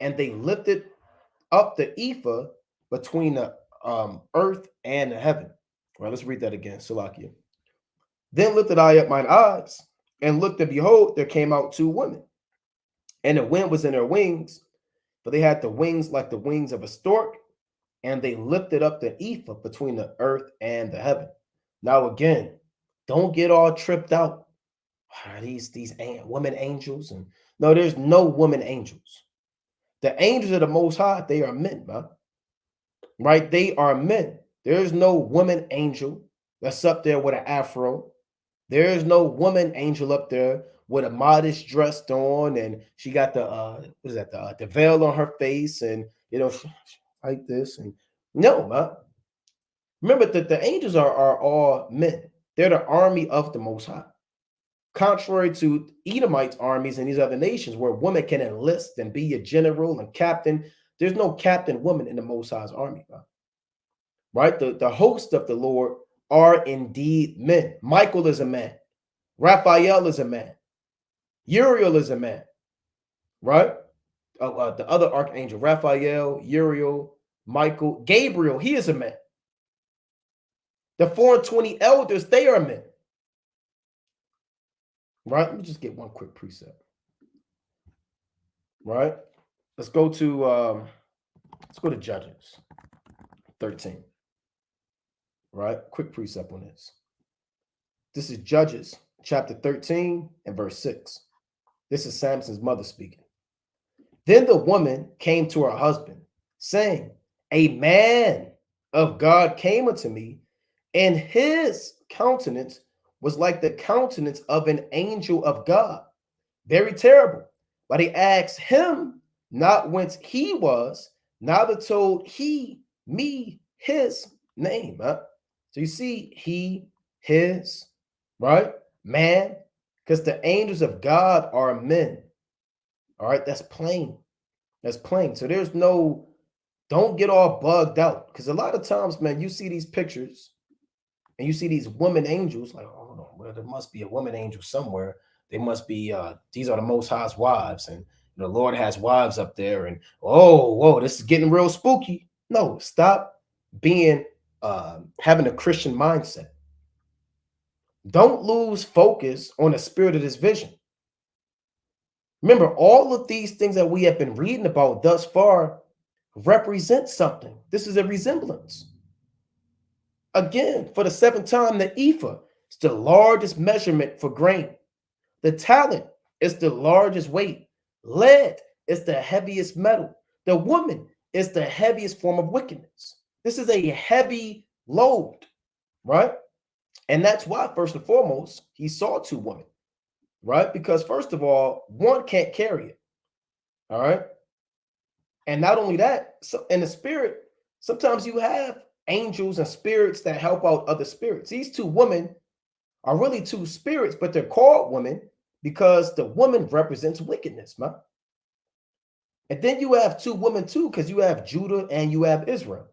and they lifted up the Ephah between the earth and the heaven. All right, let's read that again. Salakia. Then lifted I up mine eyes and looked, and behold, there came out 2 women, and the wind was in their wings, for they had the wings like the wings of a stork, and they lifted up the Ephah between the earth and the heaven. Now again, don't get all tripped out. Are these women angels? And no, there's no women angels. The angels of the Most High, they are men, man. Right? They are men. There's no woman angel that's up there with an afro. There is no woman angel up there with a modest dress on, and she got the what is that, the veil on her face, and like this. And no, man. Remember that the angels are all men. They're the army of the Most High. contrary to Edomite armies and these other nations where women can enlist and be a general and captain. There's no captain woman in the Most High's army, right? The host of the Lord are indeed men. Michael is a man. Raphael is a man. Uriel is a man, right? The other archangel, Raphael, Uriel, Michael, Gabriel, he is a man. The 420 elders, they are men. Right? Let me just get one quick precept. Right? Let's go to Judges 13. Right? Quick precept on this. This is Judges chapter 13 and verse 6. This is Samson's mother speaking. Then the woman came to her husband, saying, a man of God came unto me, and his countenance was like the countenance of an angel of God, very terrible. But he asked him not whence he was, neither told he me his name. Huh? So you see, he, his, right? Man, because the angels of God are men. All right, that's plain. That's plain. So there's no, don't get all bugged out. Because a lot of times, man, you see these pictures and you see these women angels, like, oh, well, there must be a woman angel somewhere. They must be, these are the Most High's wives. And the Lord has wives up there. And, oh, whoa, this is getting real spooky. No, stop being, having a Christian mindset. Don't lose focus on the spirit of this vision. Remember, all of these things that we have been reading about thus far represent something. This is a resemblance. Again, for the seventh time, the Ephah is the largest measurement for grain. The talent is the largest weight. Lead is the heaviest metal. The woman is the heaviest form of wickedness. This is a heavy load, right? And that's why, first and foremost, he saw two women, right? Because first of all, one can't carry it, all right? And not only that, so in the spirit, sometimes you have angels and spirits that help out other spirits. These two women are really two spirits, but they're called women because the woman represents wickedness, man. And then you have two women too, because you have Judah and you have Israel.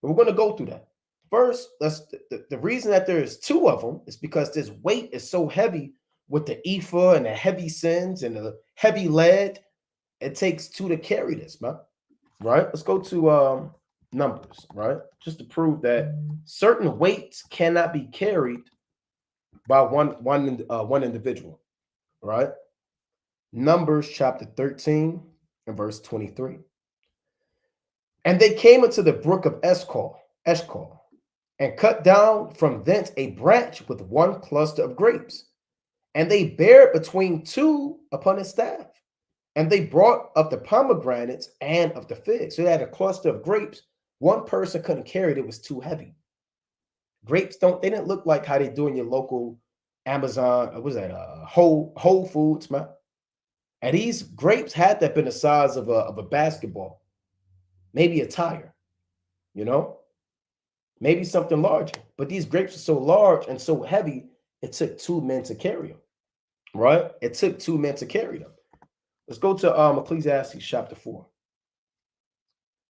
But we're going to go through that. First, the reason that there's two of them is because this weight is so heavy with the Ephah and the heavy sins and the heavy lead. It takes two to carry this, man. Right? Let's go to Numbers, right? Just to prove that certain weights cannot be carried by one individual, right? Numbers chapter 13 and verse 23. And they came into the brook of Eshcol, and cut down from thence a branch with one cluster of grapes, and they bare it between two upon his staff. And they brought of the pomegranates and of the figs. So they had a cluster of grapes. One person couldn't carry it. It was too heavy. Grapes they didn't look like how they do in your local Amazon. What was that? Whole Foods, man. And these grapes had to have been the size of a basketball, maybe a tire, you know, maybe something larger. But these grapes are so large and so heavy, it took two men to carry them, right? It took two men to carry them. Let's go to Ecclesiastes chapter 4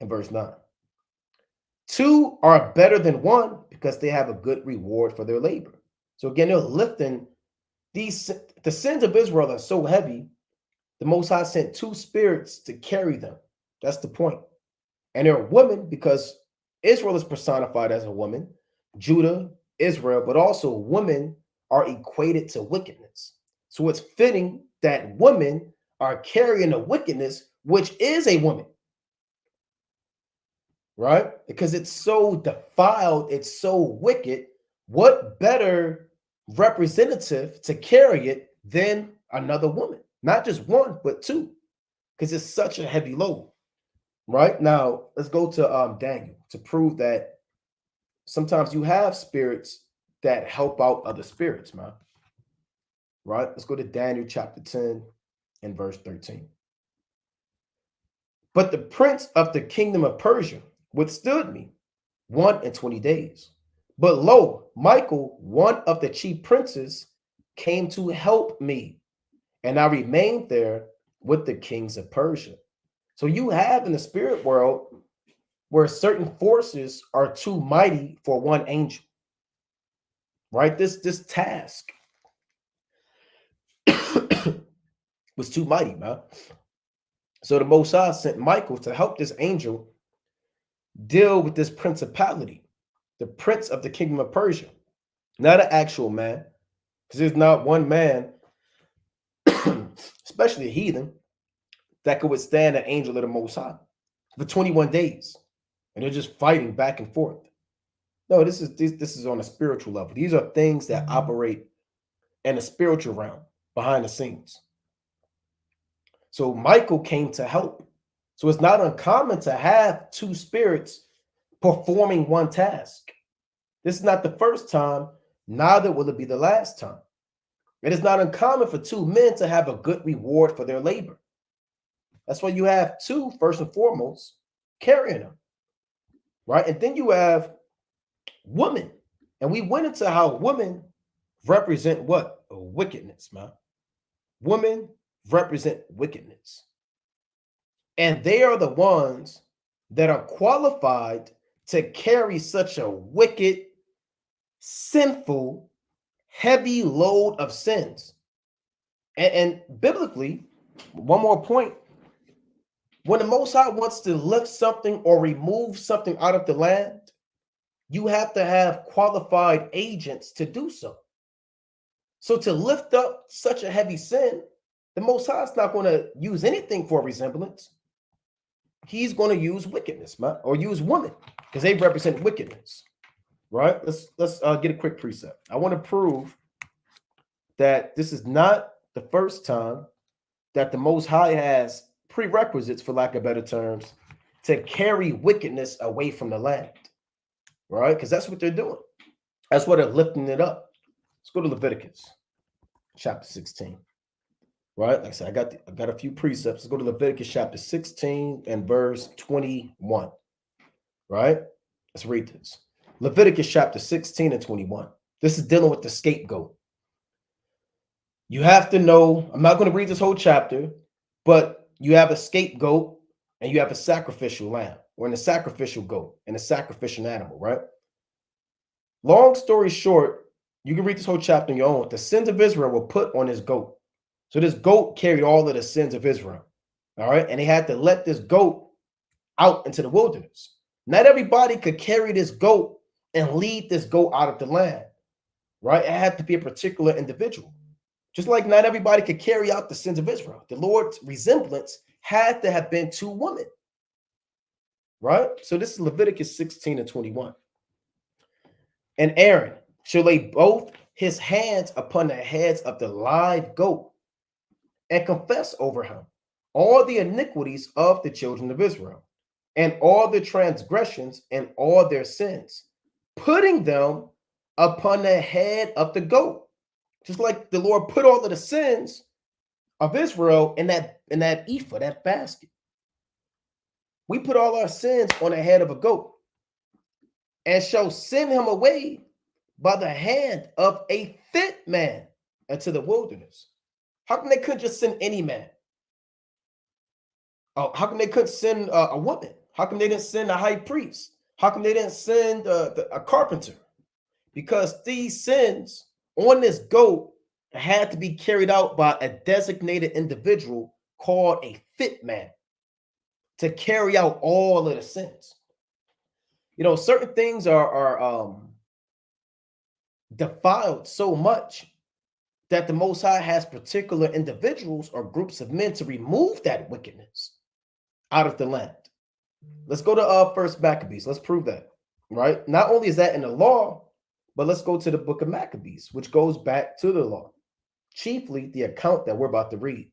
and verse 9. Two are better than one because they have a good reward for their labor. So again, they're lifting the sins of Israel are so heavy, the Most High sent two spirits to carry them. That's the point. And they're women because Israel is personified as a woman, Judah, Israel, but also women are equated to wickedness. So it's fitting that women are carrying a wickedness, which is a woman, right? Because it's so defiled, it's so wicked. What better representative to carry it than another woman? Not just one, but two, because it's such a heavy load, right? Now, let's go to Daniel to prove that sometimes you have spirits that help out other spirits, man. Right? Let's go to Daniel chapter 10 and verse 13. But the prince of the kingdom of Persia withstood me 1 and 20 days. But lo, Michael, one of the chief princes, came to help me, and I remained there with the kings of Persia. So you have in the spirit world where certain forces are too mighty for one angel, right? This task was too mighty, man. So the Most High sent Michael to help this angel deal with this principality, the prince of the kingdom of Persia, not an actual man, because there's not one man, especially a heathen, that could withstand an angel of the Most High for 21 days, and they're just fighting back and forth. No, this is on a spiritual level. These are things that operate in the spiritual realm behind the scenes. So Michael came to help. So it's not uncommon to have two spirits performing one task. This is not the first time, neither will it be the last time. It is not uncommon for two men to have a good reward for their labor. That's why you have two, first and foremost, carrying them, right? And then you have women. And we went into how women represent what? Wickedness, man. Women represent wickedness. And they are the ones that are qualified to carry such a wicked, sinful, heavy load of sins. And biblically, one more point, when the Most High wants to lift something or remove something out of the land, you have to have qualified agents to do so. So to lift up such a heavy sin, the Most High is not going to use anything for resemblance. He's going to use wickedness, man, or use women, because they represent wickedness, right? Let's get a quick precept. I want to prove that this is not the first time that the Most High has prerequisites, for lack of better terms, to carry wickedness away from the land, right? Because that's what they're doing. That's why they're lifting it up. Let's go to Leviticus chapter 16, right? Like I said, I got a few precepts. Let's go to Leviticus chapter 16 and verse 21, right? Let's read this. Leviticus chapter 16 and 21. This is dealing with the scapegoat. You have to know, I'm not going to read this whole chapter, but you have a scapegoat and you have a sacrificial lamb, or a sacrificial goat and a sacrificial animal, right? Long story short, you can read this whole chapter on your own. The sins of Israel were put on this goat. So this goat carried all of the sins of Israel, all right? And they had to let this goat out into the wilderness. Not everybody could carry this goat and lead this goat out of the land, right? It had to be a particular individual. Just like not everybody could carry out the sins of Israel. The Lord's resemblance had to have been two women, right? So this is Leviticus 16 and 21. And Aaron shall lay both his hands upon the heads of the live goat and confess over him all the iniquities of the children of Israel and all the transgressions and all their sins, putting them upon the head of the goat. Just like the Lord put all of the sins of Israel in that ephah, that basket. We put all our sins on the head of a goat and shall send him away by the hand of a fit man into the wilderness. How come they couldn't just send any man? Oh, how come they couldn't send a woman? How come they didn't send a high priest? How come they didn't send a carpenter? Because these sins on this goat had to be carried out by a designated individual called a fit man to carry out all of the sins. You know, certain things are defiled so much that the Most High has particular individuals or groups of men to remove that wickedness out of the land. Let's go to First Maccabees. Let's prove that, right? Not only is that in the law, but let's go to the book of Maccabees, which goes back to the law, chiefly the account that we're about to read.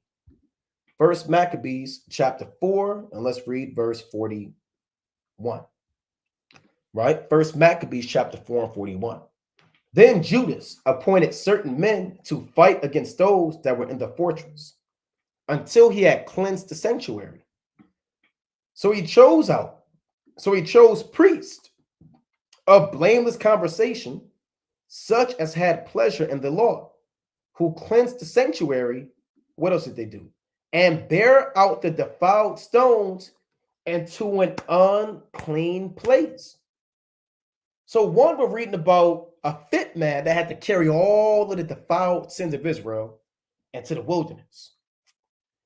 First Maccabees chapter 4, and let's read verse 41. Right? First Maccabees chapter 4 and 41. Then Judas appointed certain men to fight against those that were in the fortress until he had cleansed the sanctuary. So he chose priests of blameless conversation, such as had pleasure in the law, who cleansed the sanctuary, what else did they do? And bear out the defiled stones into an unclean place. So one, we're reading about a fit man that had to carry all of the defiled sins of Israel into the wilderness.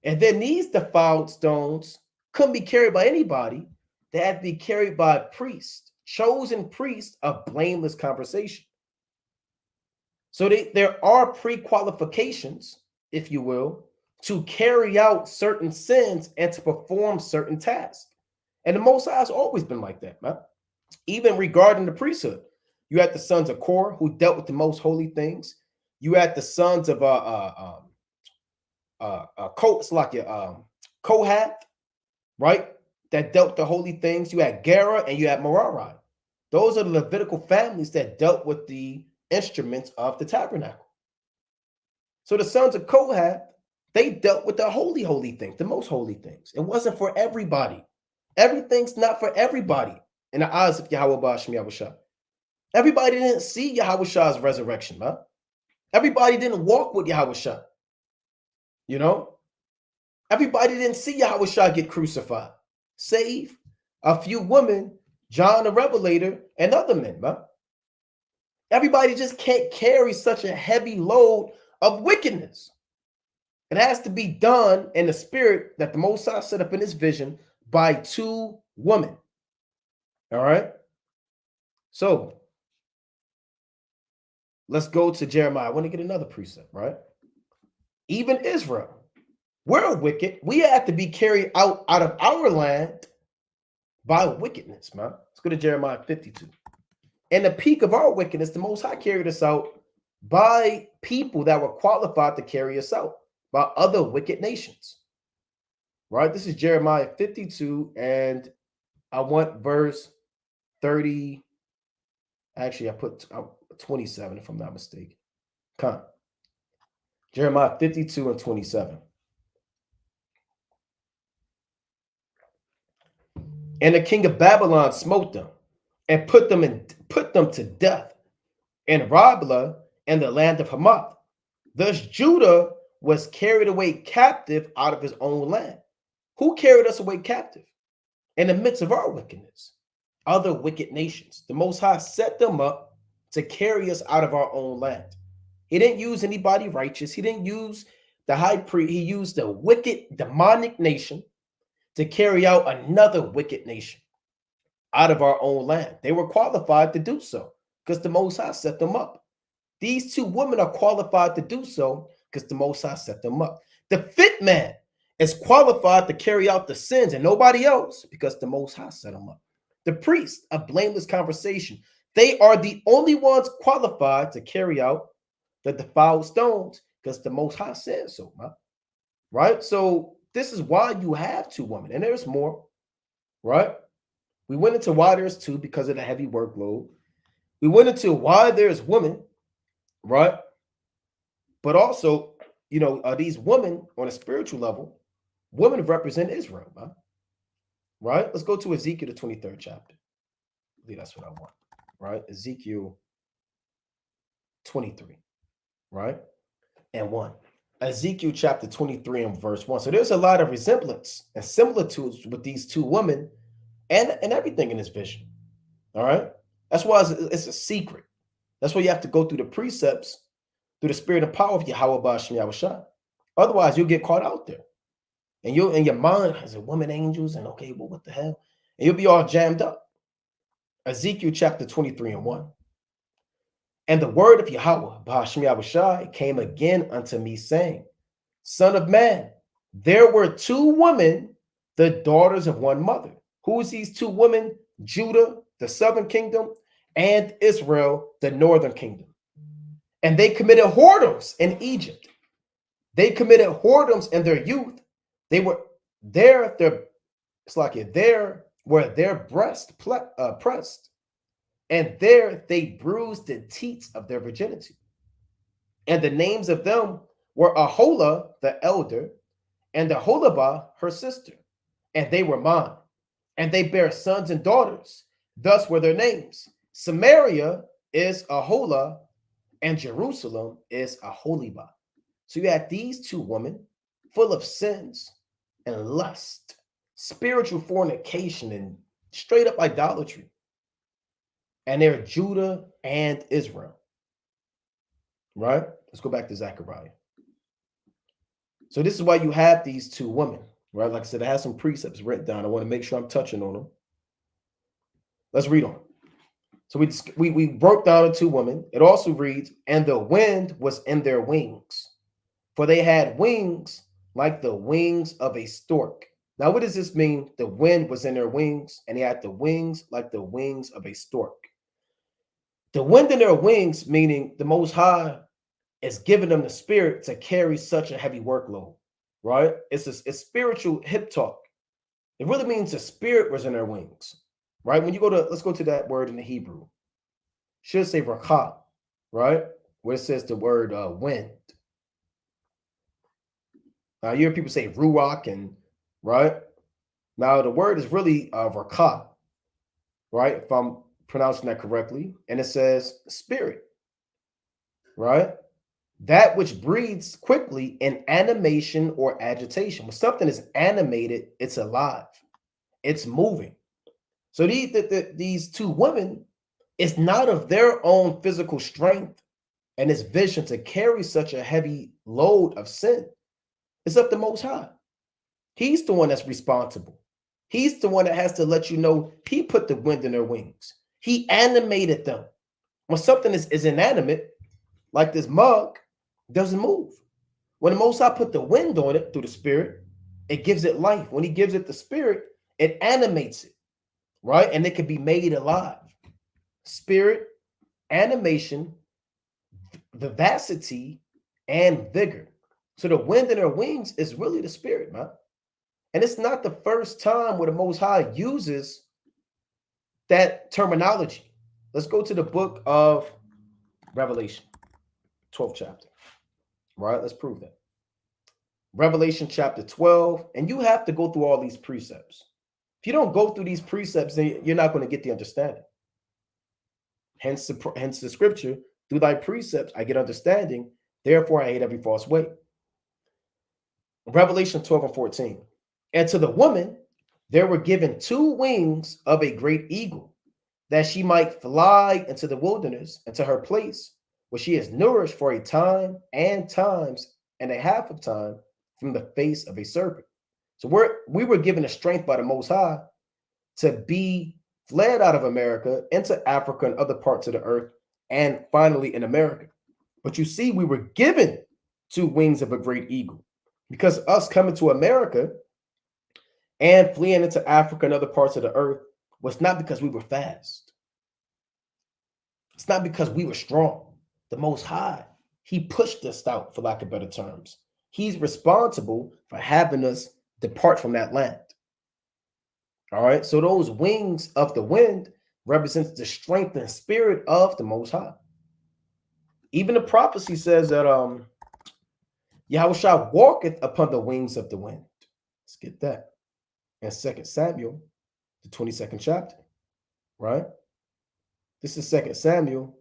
And then these defiled stones couldn't be carried by anybody. They had to be carried by priests, chosen priests of blameless conversation. So there are pre-qualifications, if you will, to carry out certain sins and to perform certain tasks. And the Most High has always been like that, man. Even regarding the priesthood, you had the sons of Korah who dealt with the most holy things. You had the sons of Kohath, right, that dealt the holy things. You had Gera and you had Merari. Those are the Levitical families that dealt with the instruments of the tabernacle. So the sons of Kohath, they dealt with the holy things, the most holy things. It wasn't for everybody. Everything's not for everybody in the eyes of Yahweh Ba'ashem Yahushua. Everybody didn't see Yahushua's resurrection, man. Everybody didn't walk with Yahushua. You know? Everybody didn't see Yahushua get crucified, save a few women, John the Revelator, and other men, man. Everybody just can't carry such a heavy load of wickedness. It has to be done in the spirit that the Most High set up in his vision by two women. All right? So, let's go to Jeremiah. I want to get another precept, right? Even Israel, we're wicked. We have to be carried out of our land by wickedness, man. Let's go to Jeremiah 52. And the peak of our wickedness, the Most High carried us out by people that were qualified to carry us out, by other wicked nations. Right? This is Jeremiah 52, and I want verse 30. Actually, I put 27, if I'm not mistaken. Come. Jeremiah 52 and 27. And the king of Babylon smote them and put them to death in Riblah and the land of Hamath. Thus Judah was carried away captive out of his own land. Who carried us away captive? In the midst of our wickedness, other wicked nations. The Most High set them up to carry us out of our own land. He didn't use anybody righteous. He didn't use the high priest. He used a wicked, demonic nation to carry out another wicked nation out of our own land. They were qualified to do so because the Most High set them up. These two women are qualified to do so because the Most High set them up. The fit man is qualified to carry out the sins and nobody else because the Most High set them up. The priests of blameless conversation, they are the only ones qualified to carry out the defiled stones because the Most High said so, right? So this is why you have two women, and there's more, right? We went into why there's two because of the heavy workload. We went into why there's women, right? But also, you know, these women on a spiritual level, women represent Israel, right? Let's go to Ezekiel, the 23rd chapter. I believe that's what I want, right? Ezekiel 23, right? And 1. Ezekiel chapter 23 and verse 1. So there's a lot of resemblance and similitudes with these two women and everything in this vision. All right. That's why it's a secret. That's why you have to go through the precepts, through the spirit and power of Yahweh Ba'ashem Yahushua. Otherwise, you'll get caught out there. And you'll in your mind, is it women angels? And okay, well, what the hell? And you'll be all jammed up. Ezekiel chapter 23 and 1. And the word of Yahweh Ba'ashem Yahushua came again unto me, saying, Son of man, there were two women, the daughters of one mother. Who is these two women? Judah, the southern kingdom, and Israel, the northern kingdom. And they committed whoredoms in Egypt. They committed whoredoms in their youth. They were there, there were their breasts pressed, and there they bruised the teats of their virginity. And the names of them were Aholah, the elder, and Aholibah, her sister. And they were mine. And they bare sons and daughters. Thus were their names. Samaria is Aholah, and Jerusalem is Aholibah. So you had these two women full of sins and lust, spiritual fornication, and straight up idolatry. And they're Judah and Israel. Right? Let's go back to Zechariah. So this is why you have these two women, right? Like I said, I have some precepts written down. I want to make sure I'm touching on them. Let's read on. So we broke down the two women. It also reads, and the wind was in their wings, for they had wings like the wings of a stork. Now, what does this mean? The wind was in their wings, and they had the wings like the wings of a stork. The wind in their wings, meaning the Most High is giving them the spirit to carry such a heavy workload, right? It's spiritual hip talk. It really means the spirit was in their wings, right? When you go to, let's go to that word in the Hebrew. Should say rakah, right? Where it says the word wind. Now you hear people say ruach, and right? Now the word is really rakah, right? If I'm pronouncing that correctly, and it says spirit, right? That which breathes quickly in animation or agitation. When something is animated, it's alive, it's moving. So these two women, it's not of their own physical strength and its vision to carry such a heavy load of sin. It's of the Most High. He's the one that's responsible. He's the one that has to let you know he put the wind in their wings. He animated them. When something is inanimate, like this mug, doesn't move. When the Most High put the wind on it through the Spirit, it gives it life. When he gives it the Spirit, it animates it, right? And it can be made alive. Spirit, animation, vivacity, and vigor. So the wind in their wings is really the Spirit, man. And it's not the first time where the Most High uses that terminology. Let's go to the book of Revelation, 12th chapter. Right? Let's prove that. Revelation chapter 12. And you have to go through all these precepts. If you don't go through these precepts, then you're not going to get the understanding. Hence the scripture, through thy precepts I get understanding, therefore I hate every false way. Revelation 12 and 14. And to the woman there were given two wings of a great eagle, that she might fly into the wilderness, into her place, where she is nourished for a time and times and a half of time from the face of a serpent. So we were given a strength by the Most High to be fled out of America into Africa and other parts of the earth, and finally in America. But you see, we were given two wings of a great eagle, because us coming to America and fleeing into Africa and other parts of the earth was not because we were fast. It's not because we were strong. The Most High, he pushed us out, for lack of better terms. He's responsible for having us depart from that land. All right. So those wings of the wind represents the strength and spirit of the Most High. Even the prophecy says that Yahushua walketh upon the wings of the wind. Let's get that. And 2 Samuel, the 22nd chapter. Right? This is 2 Samuel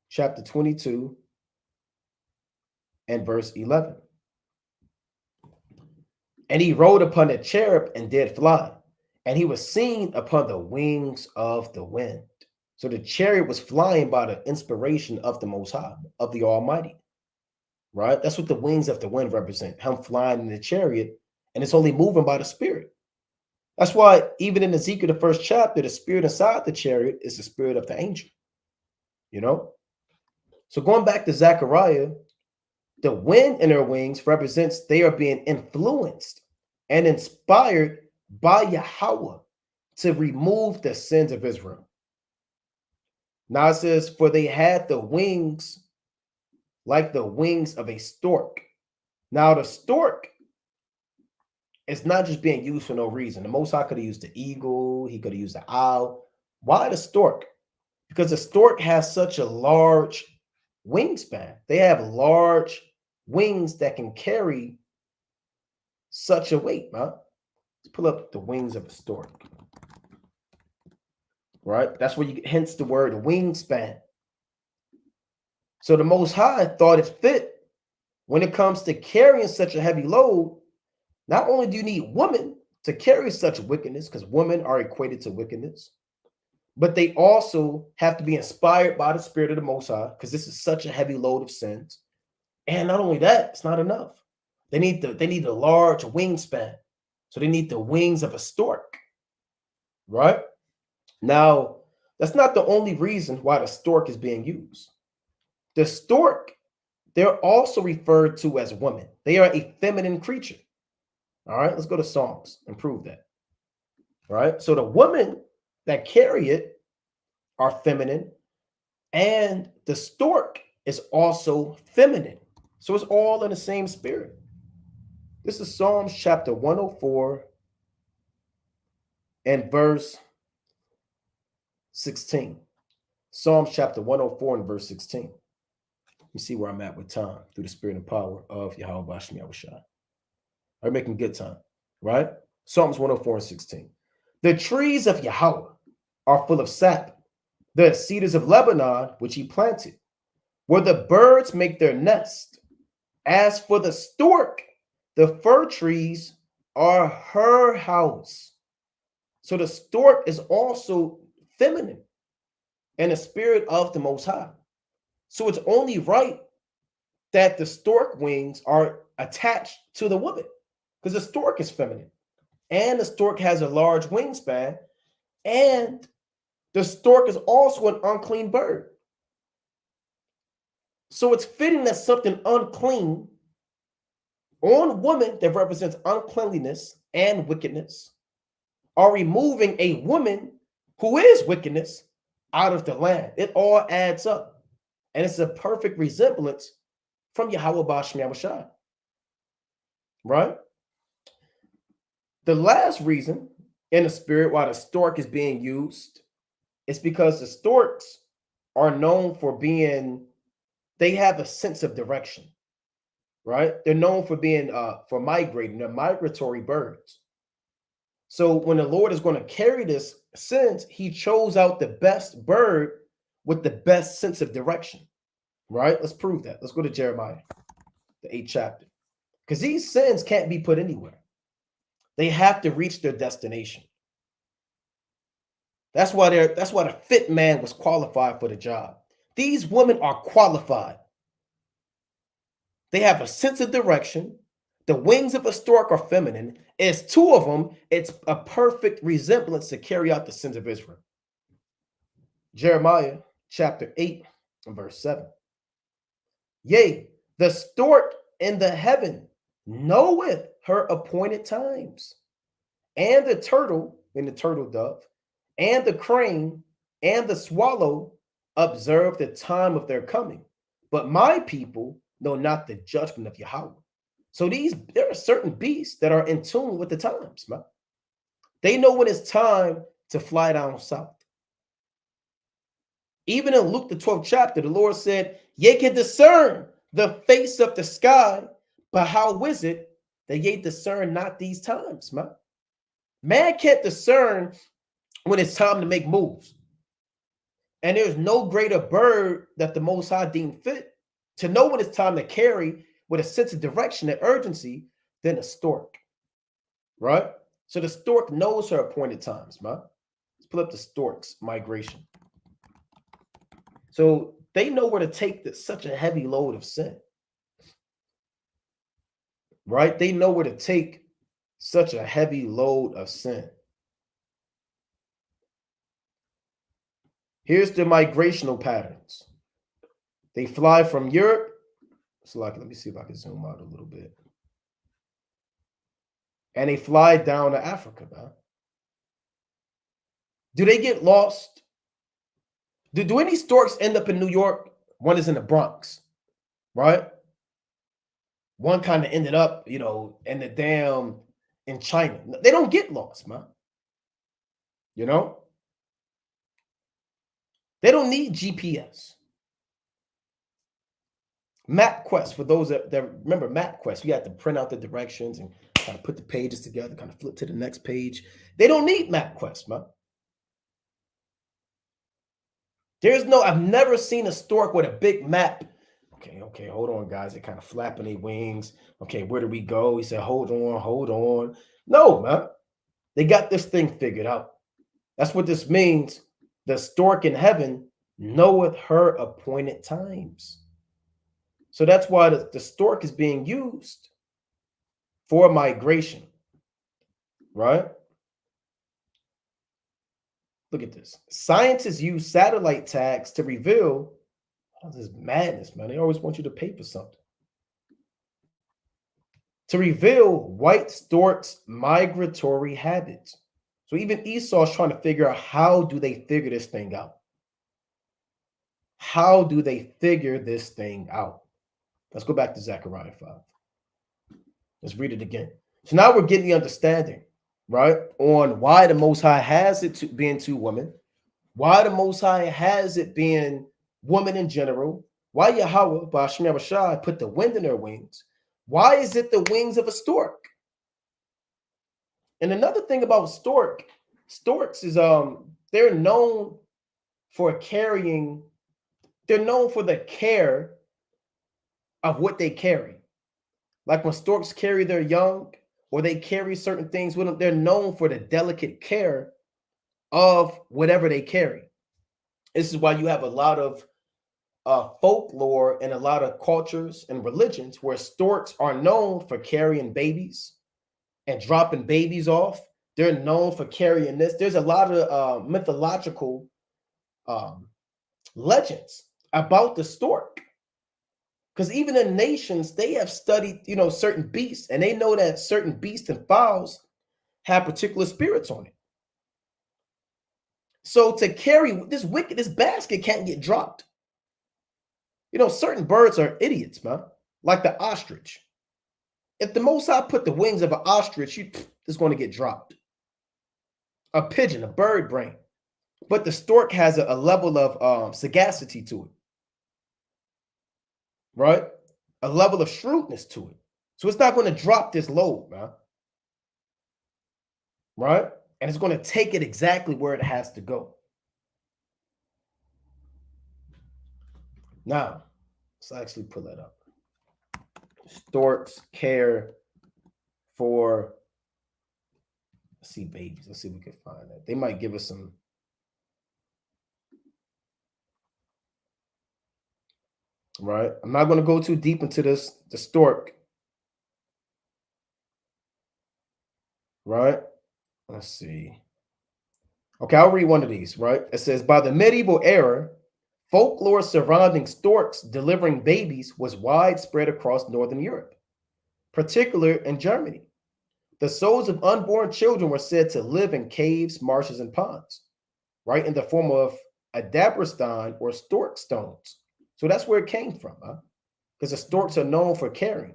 chapter 22 and verse 11. And he rode upon a cherub and did fly, and he was seen upon the wings of the wind. So the chariot was flying by the inspiration of the Most High, of the Almighty, right? That's what the wings of the wind represent, him flying in the chariot, and it's only moving by the Spirit. That's why even in Ezekiel, the first chapter, the spirit inside the chariot is the spirit of the angel, you know? So going back to Zechariah, the wind in their wings represents they are being influenced and inspired by Yahweh to remove the sins of Israel. Now it says, for they had the wings like the wings of a stork. Now the stork is not just being used for no reason. The Most High could have used the eagle. He could have used the owl. Why the stork? Because the stork has such a large wingspan. They have large wings that can carry such a weight, man. Let's pull up the wings of a stork. Right? That's where you get, hence the word wingspan. So the Most High thought it fit, when it comes to carrying such a heavy load, not only do you need women to carry such wickedness, because women are equated to wickedness, but they also have to be inspired by the Spirit of the Most High, because this is such a heavy load of sins. And not only that, it's not enough. They need a large wingspan. So they need the wings of a stork, right? Now, that's not the only reason why the stork is being used. The stork, they're also referred to as women. They are a feminine creature. All right, let's go to Psalms and prove that. All right, so the women that carry it are feminine, and the stork is also feminine. So it's all in the same spirit. This is Psalms chapter 104 and verse 16. Psalms chapter 104 and verse 16. Let me see where I'm at with time through the spirit and power of Yahweh Bashmi Yahushua. I'm making good time, right? Psalms 104 and 16. The trees of Yahweh are full of sap, the cedars of Lebanon, which he planted, where the birds make their nest. As for the stork, the fir trees are her house. So the stork is also feminine and a spirit of the Most High. So it's only right that the stork wings are attached to the woman, because the stork is feminine and the stork has a large wingspan, and the stork is also an unclean bird. So it's fitting that something unclean on woman that represents uncleanliness and wickedness are removing a woman who is wickedness out of the land. It all adds up. And it's a perfect resemblance from Yahweh Bashmi Yahushua. Right? The last reason in the spirit why the stork is being used is because the storks are known for being, they have a sense of direction. Right? They're known for being for migrating. They're migratory birds. So when the Lord is going to carry this sense, he chose out the best bird with the best sense of direction. Right? Let's prove that. Let's go to Jeremiah, the 8th chapter. Because these sins can't be put anywhere. They have to reach their destination. That's why the fit man was qualified for the job. These women are qualified. They have a sense of direction. The wings of a stork are feminine. It's two of them. It's a perfect resemblance to carry out the sins of Israel. Jeremiah chapter 8 and verse 7. Yea, the stork in the heaven knoweth her appointed times, and the turtle and the turtle dove, and the crane and the swallow observe the time of their coming. But my people know not the judgment of Yahweh. So there are certain beasts that are in tune with the times, man. They know when it's time to fly down south. Even in Luke, the 12th chapter, the Lord said, ye can discern the face of the sky, but how is it that ye discern not these times, man? Man can't discern when it's time to make moves. And there's no greater bird that the Most High deemed fit to know when it's time to carry with a sense of direction and urgency than a stork, right? So the stork knows her appointed times, man. Let's pull up the stork's migration. So they know where to take such a heavy load of sin, right? They know where to take such a heavy load of sin. Here's the migrational patterns. They fly from Europe. So let me see if I can zoom out a little bit. And they fly down to Africa, man. Do they get lost? Do any storks end up in New York? One is in the Bronx, right? One kind of ended up, in China. They don't get lost, man. They don't need GPS. MapQuest, for those that remember MapQuest, you had to print out the directions and kind of put the pages together, kind of flip to the next page. They don't need MapQuest, man. I've never seen a stork with a big map Okay, hold on, guys. They're kind of flapping their wings. Okay, where do we go? He said, hold on, hold on. No, man. They got this thing figured out. That's what this means. The stork in heaven knoweth her appointed times. So that's why the stork is being used for migration, right? Look at this. Scientists use satellite tags to reveal, oh, this is madness, man. They always want you to pay for something. To reveal white storks' migratory habits. So even Esau's trying to figure out, how do they figure this thing out? How do they figure this thing out? Let's go back to Zechariah 5. Let's read it again. So now we're getting the understanding, right, on why the Most High has it to being two women, why the Most High has it being women in general, why Yahweh, by Shinar put the wind in their wings. Why is it the wings of a stork? And another thing about storks is they're known for carrying, they're known for the care of what they carry. Like when storks carry their young or they carry certain things with them, they're known for the delicate care of whatever they carry. This is why you have a lot of folklore and a lot of cultures and religions where storks are known for carrying babies and dropping babies off. They're known for carrying this. There's a lot of mythological legends about the stork. Because even in nations, they have studied, certain beasts, and they know that certain beasts and fowls have particular spirits on it. So to carry this basket can't get dropped. Certain birds are idiots, man. Like the ostrich. If the Most High put the wings of an ostrich, it's going to get dropped. A pigeon, a bird brain. But the stork has a level of sagacity to it. Right? A level of shrewdness to it. So it's not going to drop this load, man. Right? And it's going to take it exactly where it has to go. Now, let's actually pull that up. Storks care for, let's see, babies. Let's see if we can find that. They might give us some. Right? I'm not going to go too deep into this, the stork. Right? Let's see. Okay, I'll read one of these, right? It says, by the medieval era, folklore surrounding storks delivering babies was widespread across Northern Europe, particularly in Germany. The souls of unborn children were said to live in caves, marshes, and ponds, right? In the form of adabrstein or stork stones. So that's where it came from, huh? Because the storks are known for caring.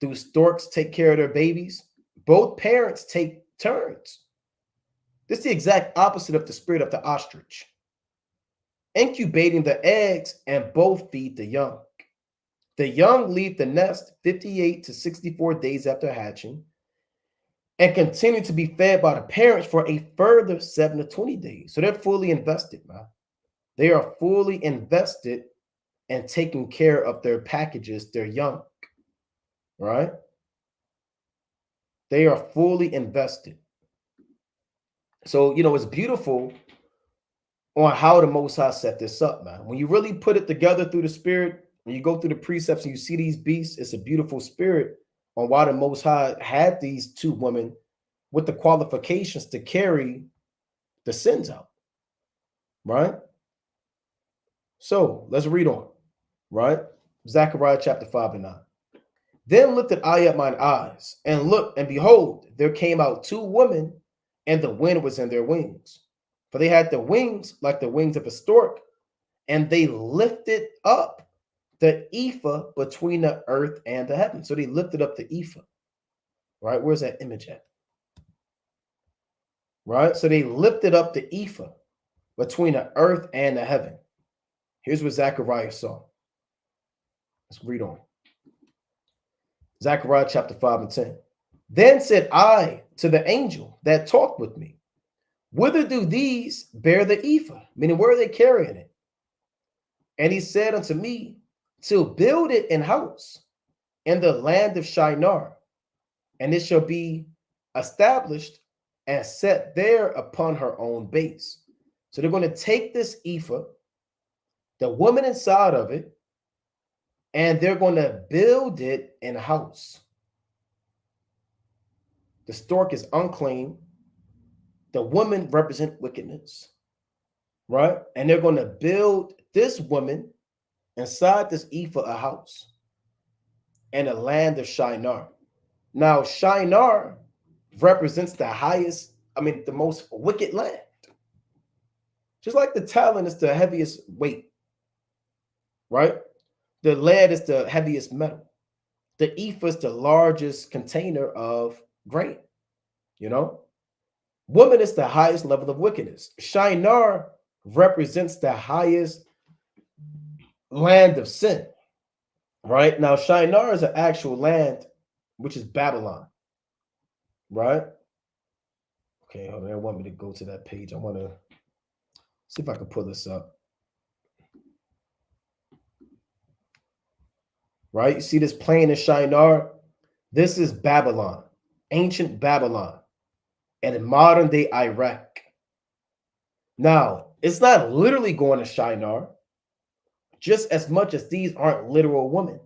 Do storks take care of their babies? Both parents take turns. This is the exact opposite of the spirit of the ostrich. Incubating the eggs, and both feed the young. The young leave the nest 58 to 64 days after hatching and continue to be fed by the parents for a further 7 to 20 days. So they're fully invested, man. They are fully invested in taking care of their packages, their young, right? They are fully invested. So, it's beautiful on how the Most High set this up, man. When you really put it together through the spirit, when you go through the precepts and you see these beasts, it's a beautiful spirit on why the Most High had these two women with the qualifications to carry the sins out, right? So let's read on, right? Zechariah chapter 5 and 9. Then lifted I up mine eyes and looked, and behold, there came out two women, and the wind was in their wings. For they had the wings like the wings of a stork, and they lifted up the Ephah between the earth and the heaven. So they lifted up the Ephah, right? Where's that image at? Right? So they lifted up the Ephah between the earth and the heaven. Here's what Zechariah saw. Let's read on. Zechariah chapter 5 and 10. Then said I to the angel that talked with me, whither do these bear the Ephah? Meaning, where are they carrying it? And he said unto me, to build it in house in the land of Shinar, and it shall be established and set there upon her own base. So they're going to take this Ephah, the woman inside of it, and they're going to build it in a house. The stork is unclean. The woman represent wickedness, right? And they're going to build this woman inside this Ephah a house in the land of Shinar. Now, Shinar represents the highest, the most wicked land. Just like the talent is the heaviest weight, right? The lead is the heaviest metal. The Ephah is the largest container of grain, Woman is the highest level of wickedness. Shinar represents the highest land of sin, right? Now, Shinar is an actual land, which is Babylon, right? Okay, hold on. I want me to go to that page. I want to see if I can pull this up. Right? You see this plain in Shinar? This is Babylon, ancient Babylon, and in modern day Iraq. Now, it's not literally going to Shinar, just as much as these aren't literal women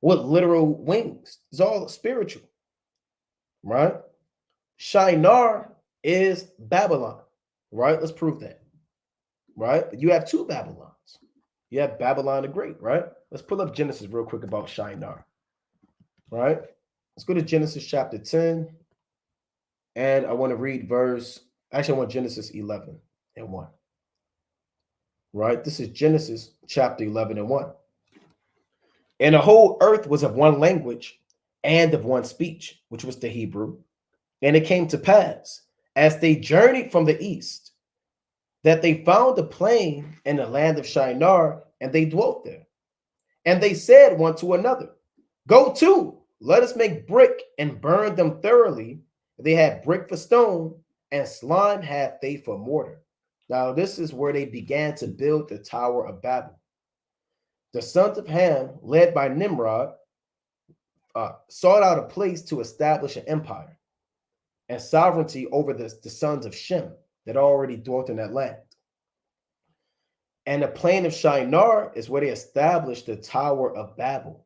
with literal wings. It's all spiritual, right? Shinar is Babylon, right? Let's prove that, right? You have two Babylons. You have Babylon the Great, right? Let's pull up Genesis real quick about Shinar, right? Let's go to Genesis chapter 10, and I want to read I want Genesis 11 and 1, right? This is Genesis chapter 11 and 1. And the whole earth was of one language and of one speech, which was the Hebrew. And it came to pass, as they journeyed from the east, that they found a plain in the land of Shinar, and they dwelt there. And they said one to another, "Go to, let us make brick and burn them thoroughly." They had brick for stone, and slime had they for mortar. Now, this is where they began to build the Tower of Babel. The sons of Ham, led by Nimrod, sought out a place to establish an empire and sovereignty over the sons of Shem that already dwelt in that land. And the plain of Shinar is where they established the Tower of Babel.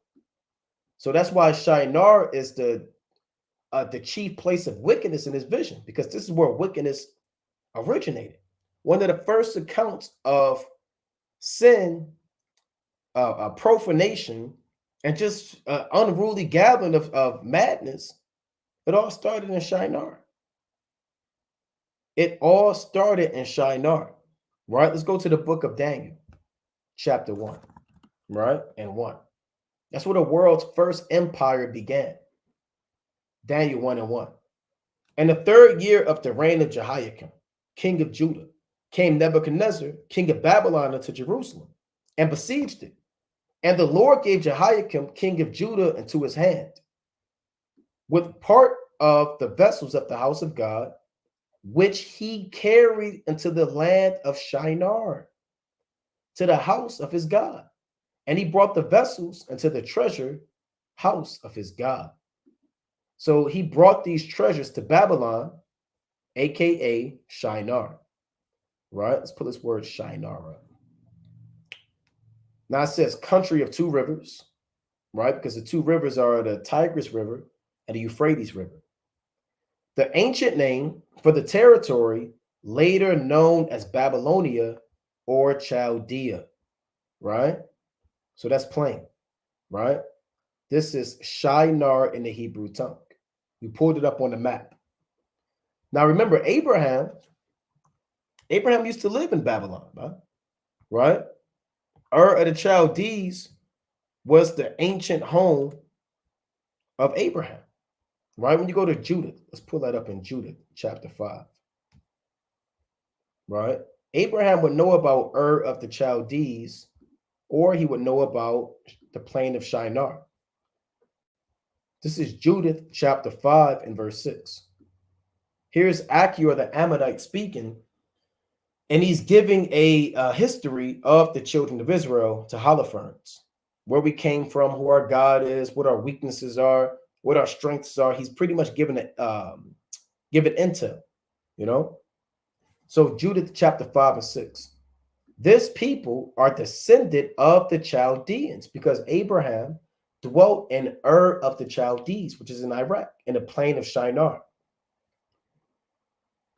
So that's why Shinar is the chief place of wickedness in his vision, because this is where wickedness originated. One of the first accounts of sin, profanation, and just unruly gathering of madness, it all started in Shinar. It all started in Shinar, right? Let's go to the book of Daniel, chapter 1, right? And 1. That's where the world's first empire began. Daniel 1 and 1. In the 3rd year of the reign of Jehoiakim, king of Judah, came Nebuchadnezzar, king of Babylon, into Jerusalem and besieged it. And the Lord gave Jehoiakim, king of Judah, into his hand, with part of the vessels of the house of God, which he carried into the land of Shinar, to the house of his God. And he brought the vessels into the treasure house of his God. So he brought these treasures to Babylon, aka Shinar, right? Let's put this word Shinar up. Now it says country of two rivers, right? Because the two rivers are the Tigris River and the Euphrates River. The ancient name for the territory, later known as Babylonia or Chaldea, right? So that's plain, right? This is Shinar in the Hebrew tongue. We pulled it up on the map. Now remember, Abraham used to live in Babylon, right? Ur of the Chaldees was the ancient home of Abraham, right? When you go to Judith, let's pull that up in Judith chapter 5, right? Abraham would know about Ur of the Chaldees, or he would know about the plain of Shinar. This is Judith chapter 5 and verse 6. Here's Achior the Ammonite speaking, and he's giving a history of the children of Israel to Holofernes. where we came from, who our God is, what our weaknesses are, what our strengths are. He's pretty much given it, given intel, you know. So Judith chapter 5 and 6. This people are descended of the Chaldeans because Abraham dwelt in Ur of the Chaldees, which is in Iraq, in the plain of Shinar.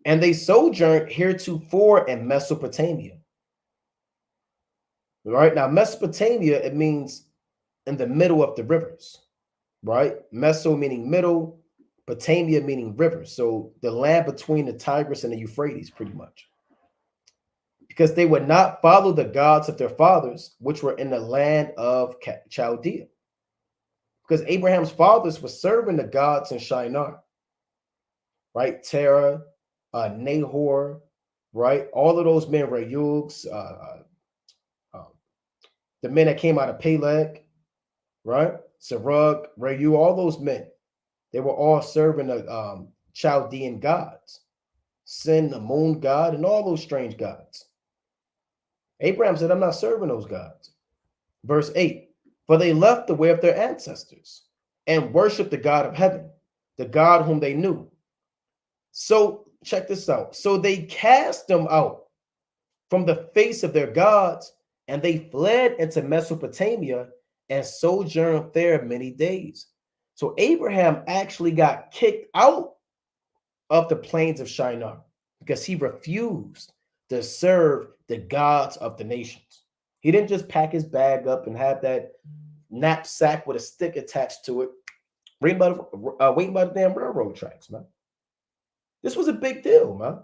And they sojourned heretofore in Mesopotamia. Right now, Mesopotamia, it means in the middle of the rivers, right? Meso meaning middle, Potamia meaning rivers. So the land between the Tigris and the Euphrates, pretty much. Because they would not follow the gods of their fathers, which were in the land of Chaldea. Because Abraham's fathers were serving the gods in Shinar, right? Terah, Nahor, right? All of those men, Reugs, the men that came out of Peleg, right? Serug, Reu, all those men, they were all serving the Chaldean gods, Sin, the moon god, and all those strange gods. Abraham said, I'm not serving those gods. Verse 8, for they left the way of their ancestors and worshiped the God of heaven, the God whom they knew. So check this out. So they cast them out from the face of their gods, and they fled into Mesopotamia and sojourned there many days. So Abraham actually got kicked out of the plains of Shinar because he refused to serve the gods of the nations. He didn't just pack his bag up and have that knapsack with a stick attached to it, waiting by the damn railroad tracks, man. This was a big deal, man.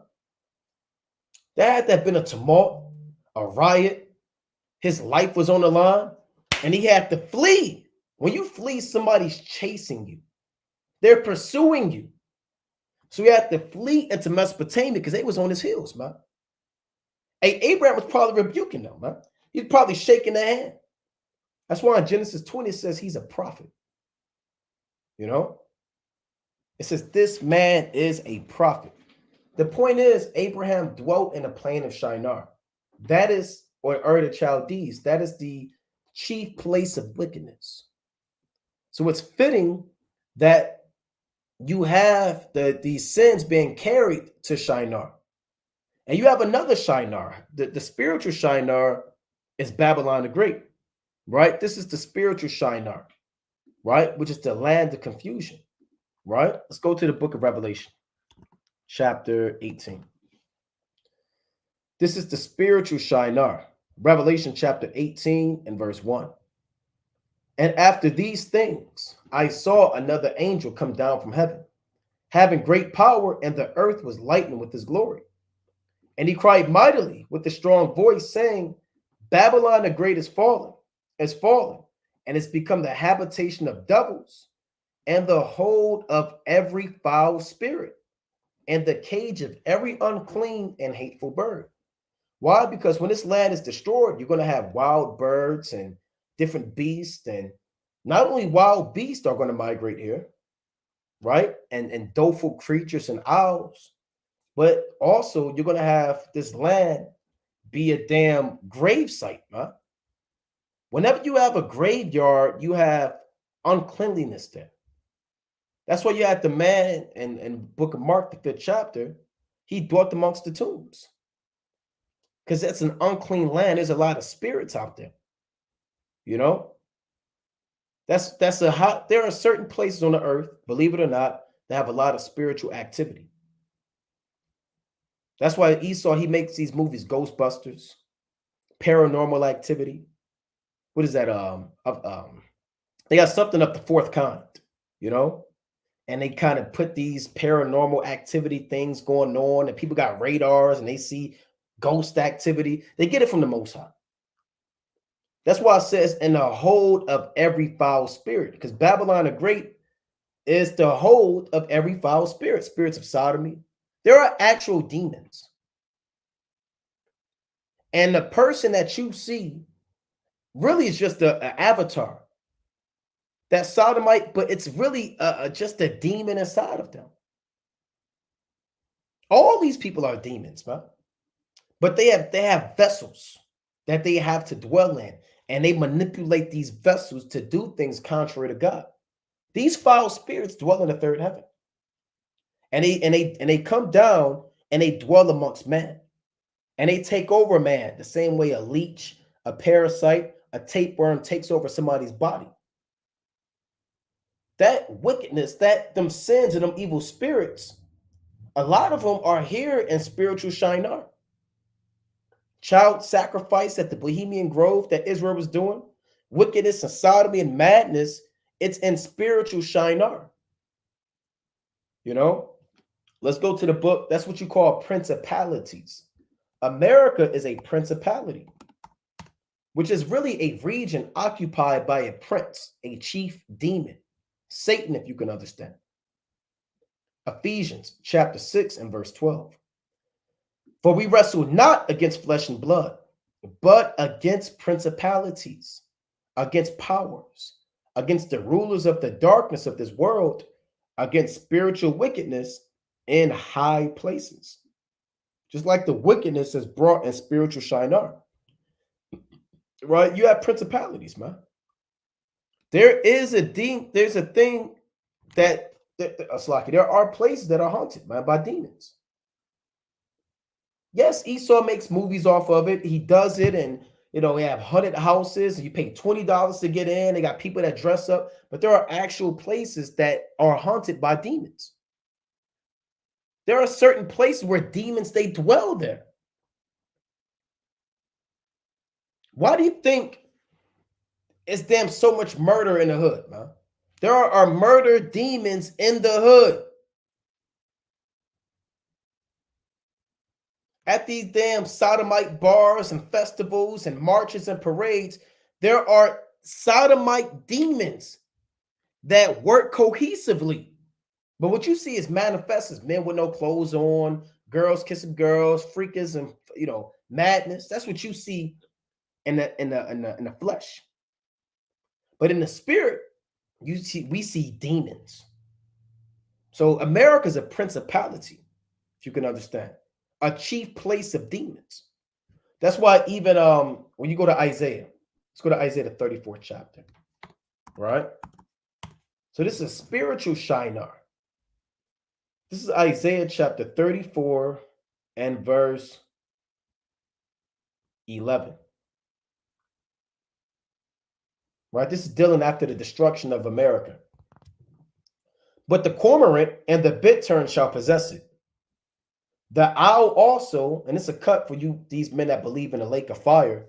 There had to have been a tumult, a riot. His life was on the line, and he had to flee. When you flee, somebody's chasing you. They're pursuing you. So he had to flee into Mesopotamia because they was on his heels, man. Hey, Abraham was probably rebuking them, man. He's probably shaking their hand. That's why in Genesis 20 it says he's a prophet. You know? It says this man is a prophet. The point is, Abraham dwelt in the plain of Shinar. That is, or Ur the Chaldees, that is the chief place of wickedness. So it's fitting that you have these sins being carried to Shinar. And you have another Shinar. The spiritual Shinar is Babylon the Great, right? This is the spiritual Shinar, right? Which is the land of confusion, right? Let's go to the book of Revelation, chapter 18. This is the spiritual Shinar. Revelation chapter 18 and verse 1. And after these things, I saw another angel come down from heaven, having great power, and the earth was lightened with his glory. And he cried mightily with a strong voice, saying, Babylon the Great is fallen, and it's become the habitation of devils, and the hold of every foul spirit, and the cage of every unclean and hateful bird. Why? Because when this land is destroyed, you're going to have wild birds and different beasts, and not only wild beasts are going to migrate here, right? And doleful creatures and owls, but also you're going to have this land be a damn grave site, man. Whenever you have a graveyard, you have uncleanliness there. That's why you had the man in Book of Mark, the 5th chapter, he dwelt amongst the tombs. Because that's an unclean land. There's a lot of spirits out there. You know? There are certain places on the earth, believe it or not, that have a lot of spiritual activity. That's why Esau, he makes these movies, Ghostbusters, Paranormal Activity. What is that? They got something up the fourth kind, you know? And they kind of put these paranormal activity things going on, and people got radars and they see ghost activity. They get it from the Most High. That's why it says in the hold of every foul spirit, because Babylon the Great is the hold of every foul spirit, spirits of sodomy. There are actual demons. And the person that you see really is just an avatar. That sodomite, but it's really just a demon inside of them. All these people are demons, man. But they have vessels that they have to dwell in. and they manipulate these vessels to do things contrary to God. These foul spirits dwell in the third heaven, and they come down and they dwell amongst man, and they take over man the same way a leech, a parasite, a tapeworm takes over somebody's body. That wickedness, that them sins and them evil spirits, a lot of them are here in spiritual Shinar. Child sacrifice at the Bohemian Grove that Israel was doing, wickedness and sodomy and madness, it's in spiritual Shinar. You know, let's go to the book. That's what you call principalities. America is a principality, which is really a region occupied by a prince, a chief demon, Satan, if you can understand. Ephesians chapter 6 and verse 12. For we wrestle not against flesh and blood, but against principalities, against powers, against the rulers of the darkness of this world, against spiritual wickedness in high places. Just like the wickedness is brought in spiritual Shinar, right? You have principalities, man. There's a thing that there are places that are haunted, man, by demons. Yes, Esau makes movies off of it. He does it, and we have haunted houses, and you pay $20 to get in. They got people that dress up, but there are actual places that are haunted by demons. There are certain places where demons, they dwell there. Why do you think it's damn so much murder in the hood, man? There are murder demons in the hood. At these damn sodomite bars and festivals and marches and parades, there are sodomite demons that work cohesively. But what you see is manifest as men with no clothes on, girls kissing girls, freakers, and madness. That's what you see in the flesh. But in the spirit, we see demons. So America is a principality, if you can understand, a chief place of demons. That's why even when you go to Isaiah, let's go to Isaiah the 34th chapter, right? So this is a spiritual Shinar. This is Isaiah chapter 34 and verse 11. Right? This is dealing after the destruction of America. But the cormorant and the bittern shall possess it. The owl also, and it's a cut for you, these men that believe in a lake of fire,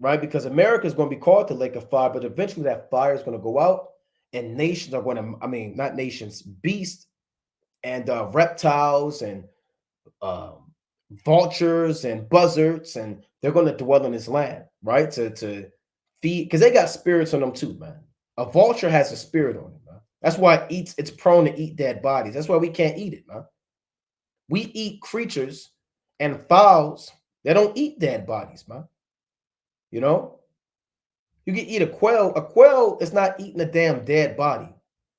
right? Because America is going to be called the lake of fire, but eventually that fire is going to go out, and nations are going to, not nations, beasts and reptiles and vultures and buzzards, and they're going to dwell in this land, right? To feed, because they got spirits on them too, man. A vulture has a spirit on it, man. That's why it's prone to eat dead bodies. That's why we can't eat it, man. We eat creatures and fowls that don't eat dead bodies, man. You can eat a quail. A quail is not eating a damn dead body.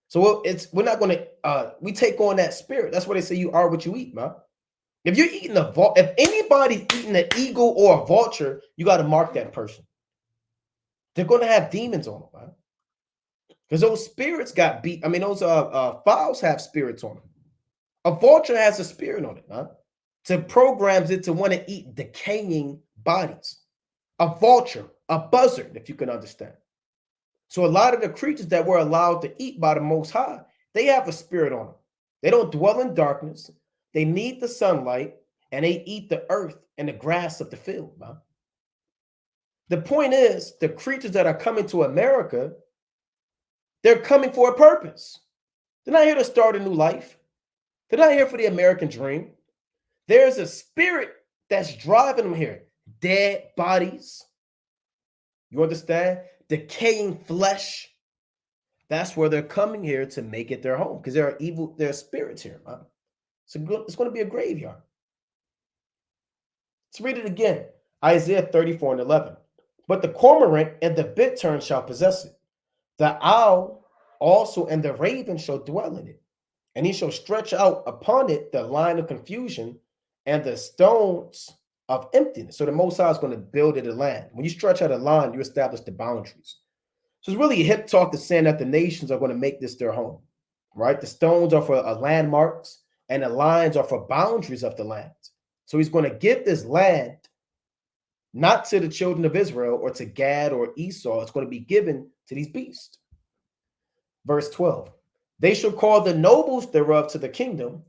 So we're not going to we take on that spirit. That's why they say you are what you eat, man. If you're eating if anybody's eating an eagle or a vulture, you got to mark that person. They're going to have demons on them, man. Because those spirits got beat. Those fowls have spirits on them. A vulture has a spirit on it, man. To programs it to want to eat decaying bodies. A vulture, a buzzard, if you can understand. So a lot of the creatures that were allowed to eat by the Most High, they have a spirit on them. They don't dwell in darkness. They need the sunlight, and they eat the earth and the grass of the field, man. The point is, the creatures that are coming to America, they're coming for a purpose. They're not here to start a new life. They're not here for the American dream. There's a spirit that's driving them here. Dead bodies. You understand? Decaying flesh. That's where they're coming here to make it their home, because there are spirits here, man. So it's going to be a graveyard. Let's read it again. Isaiah 34 and 11. But the cormorant and the bittern shall possess it. The owl also and the raven shall dwell in it. And he shall stretch out upon it the line of confusion, and the stones of emptiness. So the Most High is going to build it a land. When you stretch out a line, you establish the boundaries. So it's really hip talk to saying that the nations are going to make this their home, right? The stones are for landmarks, and the lines are for boundaries of the land. So he's going to give this land not to the children of Israel or to Gad or Esau. It's going to be given to these beasts. Verse 12, they shall call the nobles thereof to the kingdom,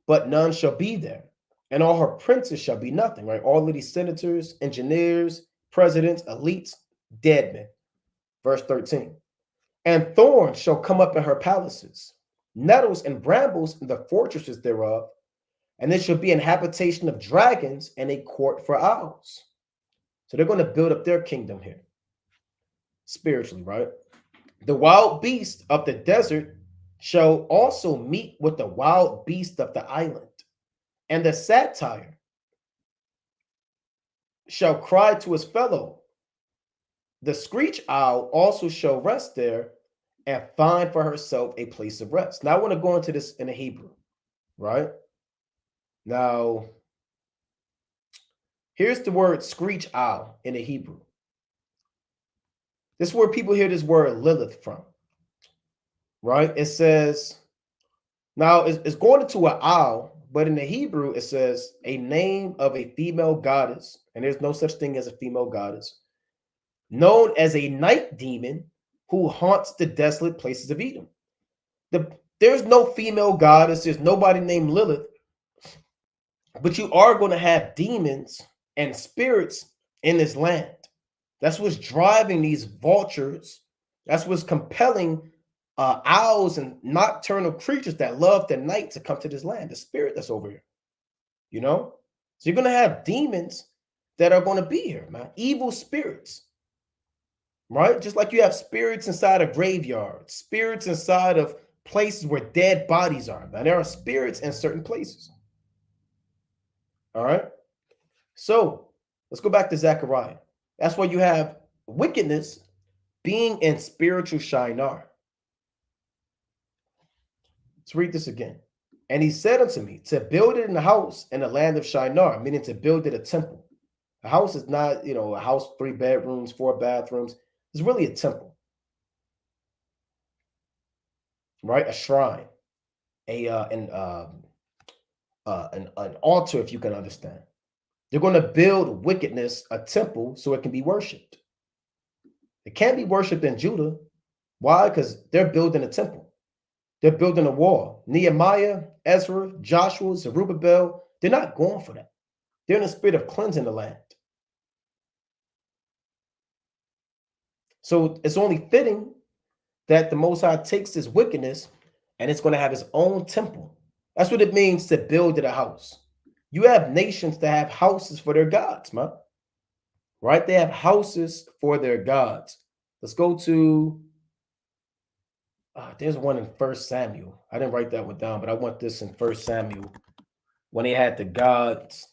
but none shall be there. And all her princes shall be nothing, right? All of these senators, engineers, presidents, elites, dead men. Verse 13, and thorns shall come up in her palaces, nettles and brambles in the fortresses thereof, and it shall be an habitation of dragons and a court for owls. So they're going to build up their kingdom here, spiritually, right? The wild beast of the desert shall also meet with the wild beast of the island, and the satyr shall cry to his fellow. The screech owl also shall rest there and find for herself a place of rest. Now I want to go into this in the Hebrew, right? Now, here's the word screech owl in the Hebrew. This is where people hear this word Lilith from, right? It says, now it's going into an owl, but in the Hebrew, it says a name of a female goddess, and there's no such thing as a female goddess, known as a night demon who haunts the desolate places of Edom. There's no female goddess, there's nobody named Lilith, but you are going to have demons and spirits in this land. That's what's driving these vultures. That's what's compelling owls and nocturnal creatures that love the night to come to this land. The spirit that's over here, you know? So you're going to have demons that are going to be here, man. Evil spirits, right? Just like you have spirits inside of graveyards, spirits inside of places where dead bodies are, man. There are spirits in certain places. All right? So let's go back to Zechariah. That's why you have wickedness being in spiritual Shinar. Let's read this again. And he said unto me, to build it in a house in the land of Shinar, meaning to build it a temple. A house is not, a house, 3 bedrooms, 4 bathrooms. It's really a temple, right? A shrine, an altar, if you can understand. They're going to build wickedness a temple so it can be worshipped. It can't be worshipped in Judah. Why? Because they're building a temple. They're building a wall. Nehemiah, Ezra, Joshua, Zerubbabel, they're not going for that. They're in the spirit of cleansing the land. So it's only fitting that the Most High takes this wickedness and it's going to have its own temple. That's what it means to build it a house. You have nations that have houses for their gods, man. Right? They have houses for their gods. Let's go to, there's one in 1 Samuel. I didn't write that one down, but I want this in 1 Samuel when they had the gods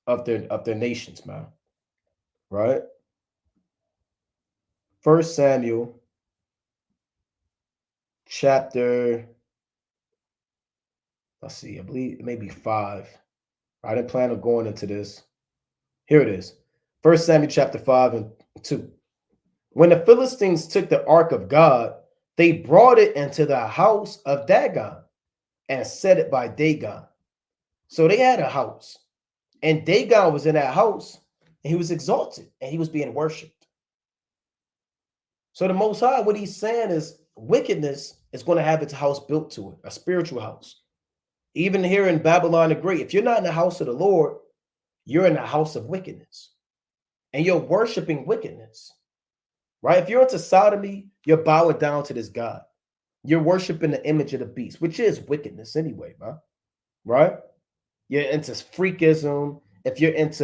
of their nations, man. Right? 1 Samuel chapter, let's see, I believe it may be 5. I didn't plan on going into this. Here it is. 1 Samuel chapter 5 and 2. When the Philistines took the ark of God, they brought it into the house of Dagon and set it by Dagon. So they had a house, and Dagon was in that house, and he was exalted, and he was being worshipped. So the Most High, what he's saying is wickedness is going to have its house built to it, a spiritual house. Even here in Babylon the Great, if you're not in the house of the Lord, you're in the house of wickedness, and you're worshiping wickedness. Right? If you're into sodomy, you're bowing down to this God. You're worshiping the image of the beast, which is wickedness anyway, man. Right? You're into freakism. If you're into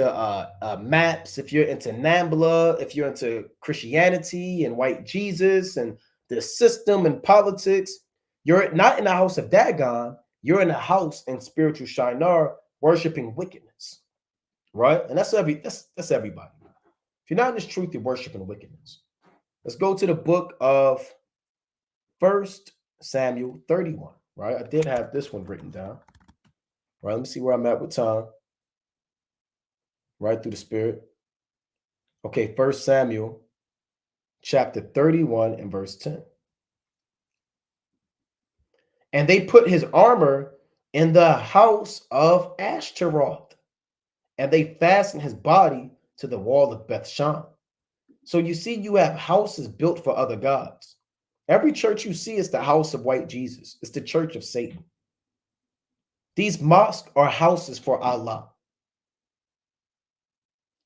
maps, if you're into Nambla, if you're into Christianity and white Jesus and the system and politics, you're not in the house of Dagon. You're in a house in spiritual Shinar, worshiping wickedness. Right? And that's everybody. If you're not in this truth, you're worshiping wickedness. Let's go to the book of 1 Samuel 31, right? I did have this one written down. Right, let me see where I'm at with time. right, through the Spirit. Okay, 1 Samuel chapter 31 and verse 10. And they put his armor in the house of Ashtaroth, and they fastened his body to the wall of Bethshan. So you see, you have houses built for other gods. Every church you see is the house of white Jesus. It's the church of Satan. These mosques are houses for Allah.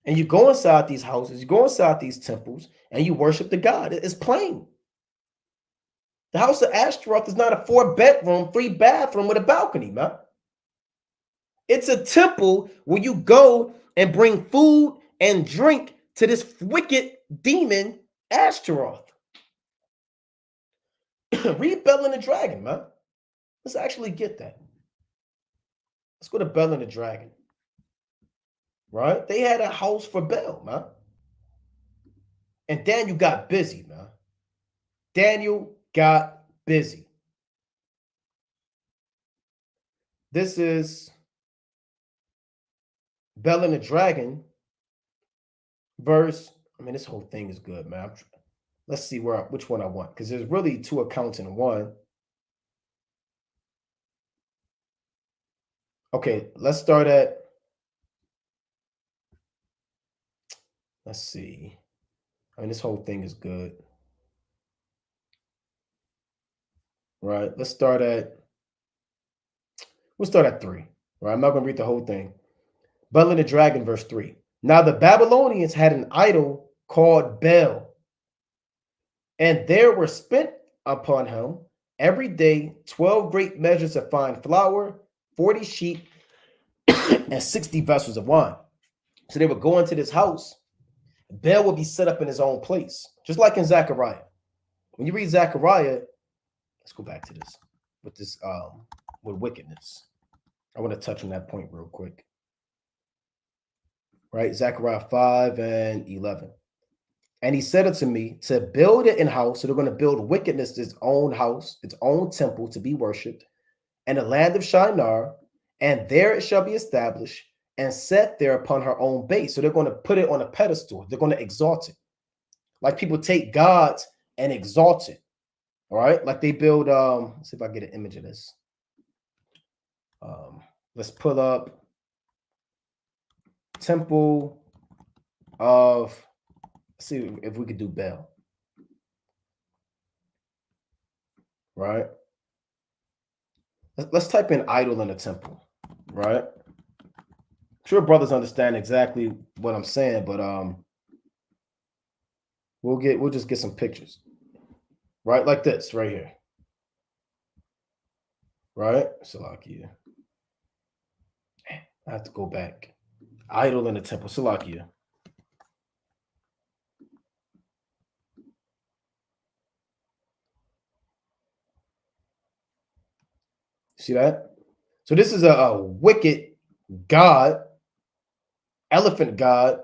And you go inside these houses, you go inside these temples, and you worship the God. It's plain. The house of Ashtaroth is not a 4-bedroom, 3-bathroom with a balcony, man. It's a temple where you go and bring food and drink to this wicked demon, Ashtaroth. Read Bell and the Dragon, man. Let's actually get that. Let's go to Bell and the Dragon. Right? They had a house for Bell, man. And Daniel got busy, man. Daniel got busy. This is Bell and the Dragon, verse. I mean, this whole thing is good, man. Let's see which one I want, because there's really 2 accounts in one. Okay, let's start at. Let's see. I mean, this whole thing is good. Right? We'll start at 3. Right? I'm not going to read the whole thing. Bel and the Dragon, verse 3. Now the Babylonians had an idol called Bel, and there were spent upon him every day 12 great measures of fine flour, 40 sheep, and 60 vessels of wine. So they would go into this house. Bel would be set up in his own place, just like in Zechariah. When you read Zechariah, let's go back to this with wickedness. I want to touch on that point real quick. Right, Zechariah 5 and 11. And he said unto me, to build it in house. So they're going to build wickedness, its own house, its own temple to be worshipped, and the land of Shinar, and there it shall be established and set there upon her own base. So they're going to put it on a pedestal. They're going to exalt it. Like people take gods and exalt it. All right. Like they build, let's see if I get an image of this. Let's pull up temple of, let's see if we could do Bel. Right. Let's type in idol in a temple. Right. I'm sure brothers understand exactly what I'm saying, but we'll just get some pictures. Right, like this right here. Right? Salakia. I have to go back. Idol in the temple. Salakia. See that? So this is a wicked god, elephant god,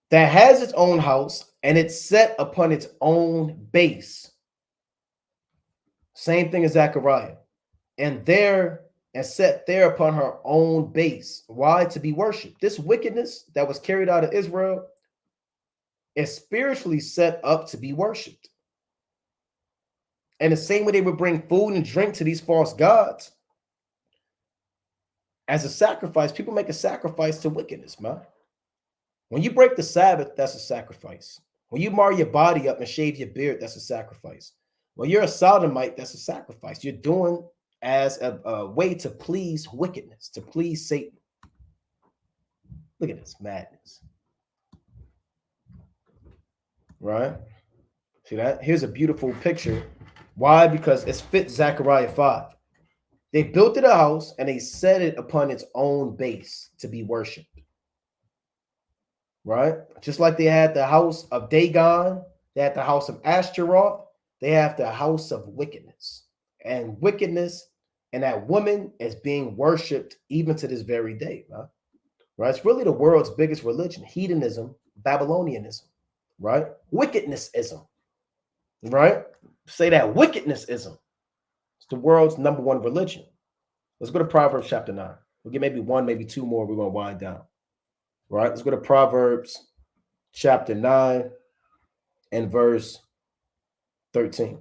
that has its own house and it's set upon its own base. Same thing as Zechariah. And set there upon her own base. Why? To be worshipped. This wickedness that was carried out of Israel is spiritually set up to be worshipped. And the same way they would bring food and drink to these false gods as a sacrifice, people make a sacrifice to wickedness, man. When you break the Sabbath, that's a sacrifice. When you mar your body up and shave your beard, that's a sacrifice. When you're a sodomite, that's a sacrifice. You're doing as a way to please wickedness, to please Satan. Look at this madness. Right? See that? Here's a beautiful picture. Why? Because it's fit Zechariah 5. They built it a house and they set it upon its own base to be worshipped. Right? Just like they had the house of Dagon, they had the house of Ashtaroth, they have the house of wickedness. And wickedness and that woman is being worshipped even to this very day. Right? It's really the world's biggest religion. Hedonism, Babylonianism. Right? Wickednessism. Right? Say that wickednessism. It's the world's #1 religion. Let's go to Proverbs chapter 9. We'll get maybe 1, maybe 2 more. We're going to wind down. Right? Let's go to Proverbs chapter 9 and verse 13.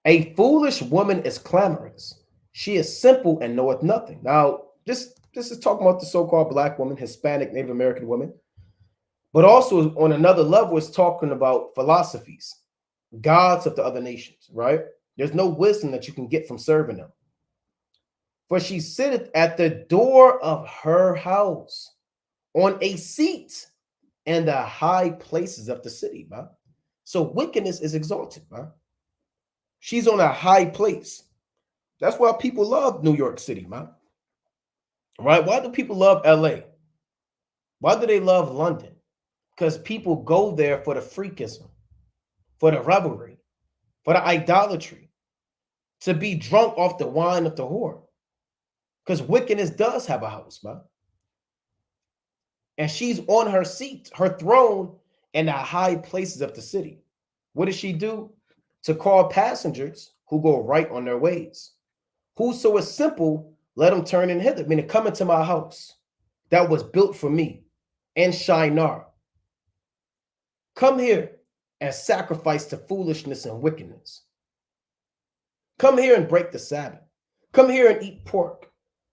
A foolish woman is clamorous. She is simple and knoweth nothing. Now, this is talking about the so-called black woman, Hispanic, Native American woman, but also on another level, it's talking about philosophies, gods of the other nations, right? There's no wisdom that you can get from serving them. For she sitteth at the door of her house on a seat in the high places of the city, man. So wickedness is exalted, man. She's on a high place. That's why people love New York City, man. Right? Why do people love LA? Why do they love London? Because people go there for the freakism, for the revelry, for the idolatry, to be drunk off the wine of the whore. Because wickedness does have a house, man. And she's on her seat, her throne, in the high places of the city. What does she do? To call passengers who go right on their ways. Whoso is simple, let them turn in hither. Meaning, come into my house that was built for me in Shinar. Come here and sacrifice to foolishness and wickedness. Come here and break the Sabbath. Come here and eat pork.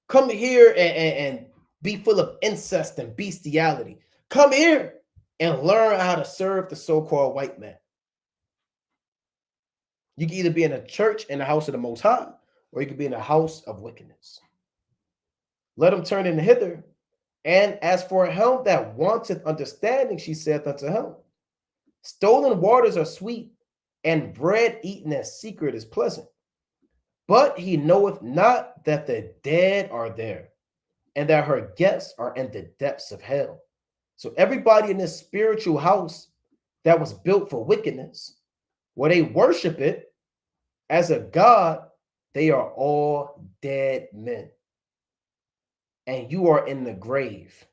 Come here and be full of incest and bestiality. Come here and learn how to serve the so-called white man. You can either be in a church in the house of the Most High, or you can be in a house of wickedness. Let them turn in hither. And as for him that wanteth understanding, she saith unto him, stolen waters are sweet, and bread eaten in secret is pleasant. But he knoweth not that the dead are there, and that her guests are in the depths of hell. So everybody in this spiritual house that was built for wickedness, where they worship it as a god, they are all dead men. And you are in the grave.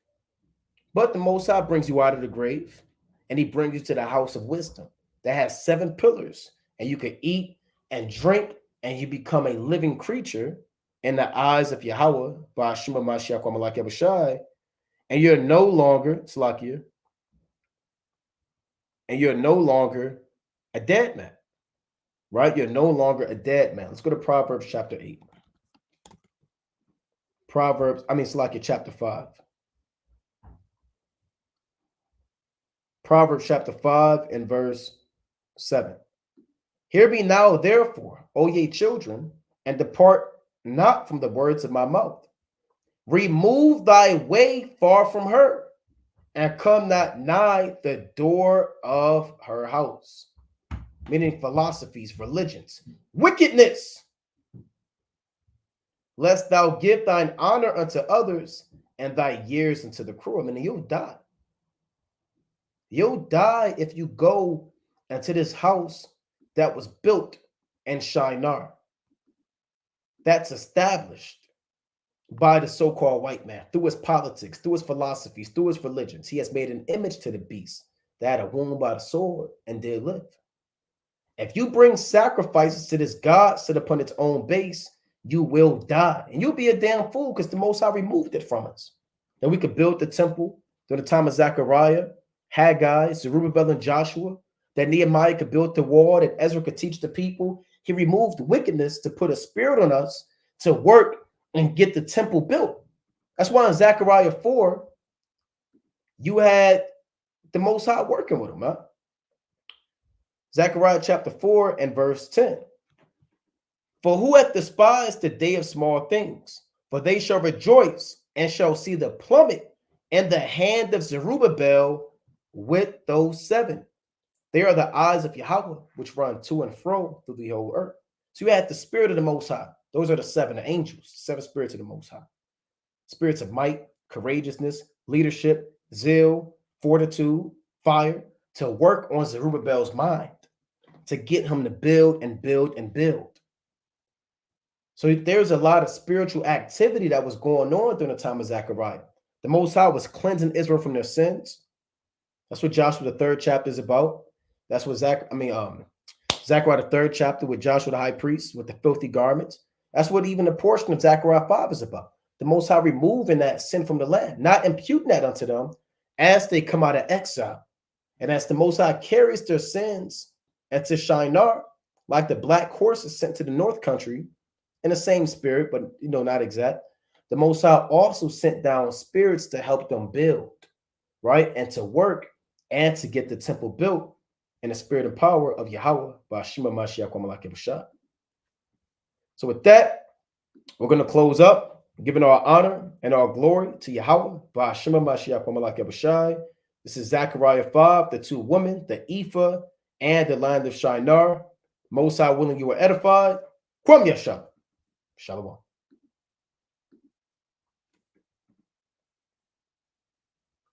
But the Most High brings you out of the grave, and he brings you to the house of wisdom that has 7 pillars, and you can eat and drink, and you become a living creature in the eyes of Yahweh, by Shema Mashiach Malak Yabushai, and you're no longer, Slakia, and you're no longer a dead man, right? You're no longer a dead man. Let's go to Proverbs chapter 8. Slakia chapter 5. Proverbs chapter 5 and verse 7. Hear me now, therefore, O ye children, and depart not from the words of my mouth. Remove thy way far from her, and come not nigh the door of her house. Meaning philosophies, religions, wickedness. Lest thou give thine honor unto others, and thy years unto the cruel. Meaning you'll die. You'll die if you go into this house that was built in Shinar, that's established by the so-called white man through his politics, through his philosophies, through his religions. He has made an image to the beast that had a wound by the sword and did live. If you bring sacrifices to this God set upon its own base, you will die. And you'll be a damn fool, because the Most High removed it from us. That we could build the temple during the time of Zechariah, Haggai, Zerubbabel, and Joshua, that Nehemiah could build the wall, that Ezra could teach the people. He removed wickedness to put a spirit on us to work and get the temple built. That's why in Zechariah 4, you had the Most High working with him, huh? Zechariah chapter 4 and verse 10. For who hath despised the day of small things? For they shall rejoice and shall see the plummet in the hand of Zerubbabel with those 7. They are the eyes of Yahweh, which run to and fro through the whole earth. So you had the spirit of the Most High. Those are the 7 angels, 7 spirits of the Most High. Spirits of might, courageousness, leadership, zeal, fortitude, fire, to work on Zerubbabel's mind, to get him to build and build and build. So there's a lot of spiritual activity that was going on during the time of Zechariah. The Most High was cleansing Israel from their sins. That's what Joshua the 3rd chapter is about. That's what Zechariah the 3rd chapter with Joshua the high priest with the filthy garments. That's what even a portion of Zechariah 5 is about. the Most High removing that sin from the land, not imputing that unto them as they come out of exile. And as the Most High carries their sins into Shinar, like the black horse is sent to the north country in the same spirit, but not exact. The Most High also sent down spirits to help them build, right? And to work and to get the temple built in the spirit and power of Yahweh. So with that, we're going to close up, giving our honor and our glory to Yahweh. This is Zechariah 5, the two women, the Ephah, and the land of Shinar. Most High willing, you were edified. Kwam Yasha. Shalom.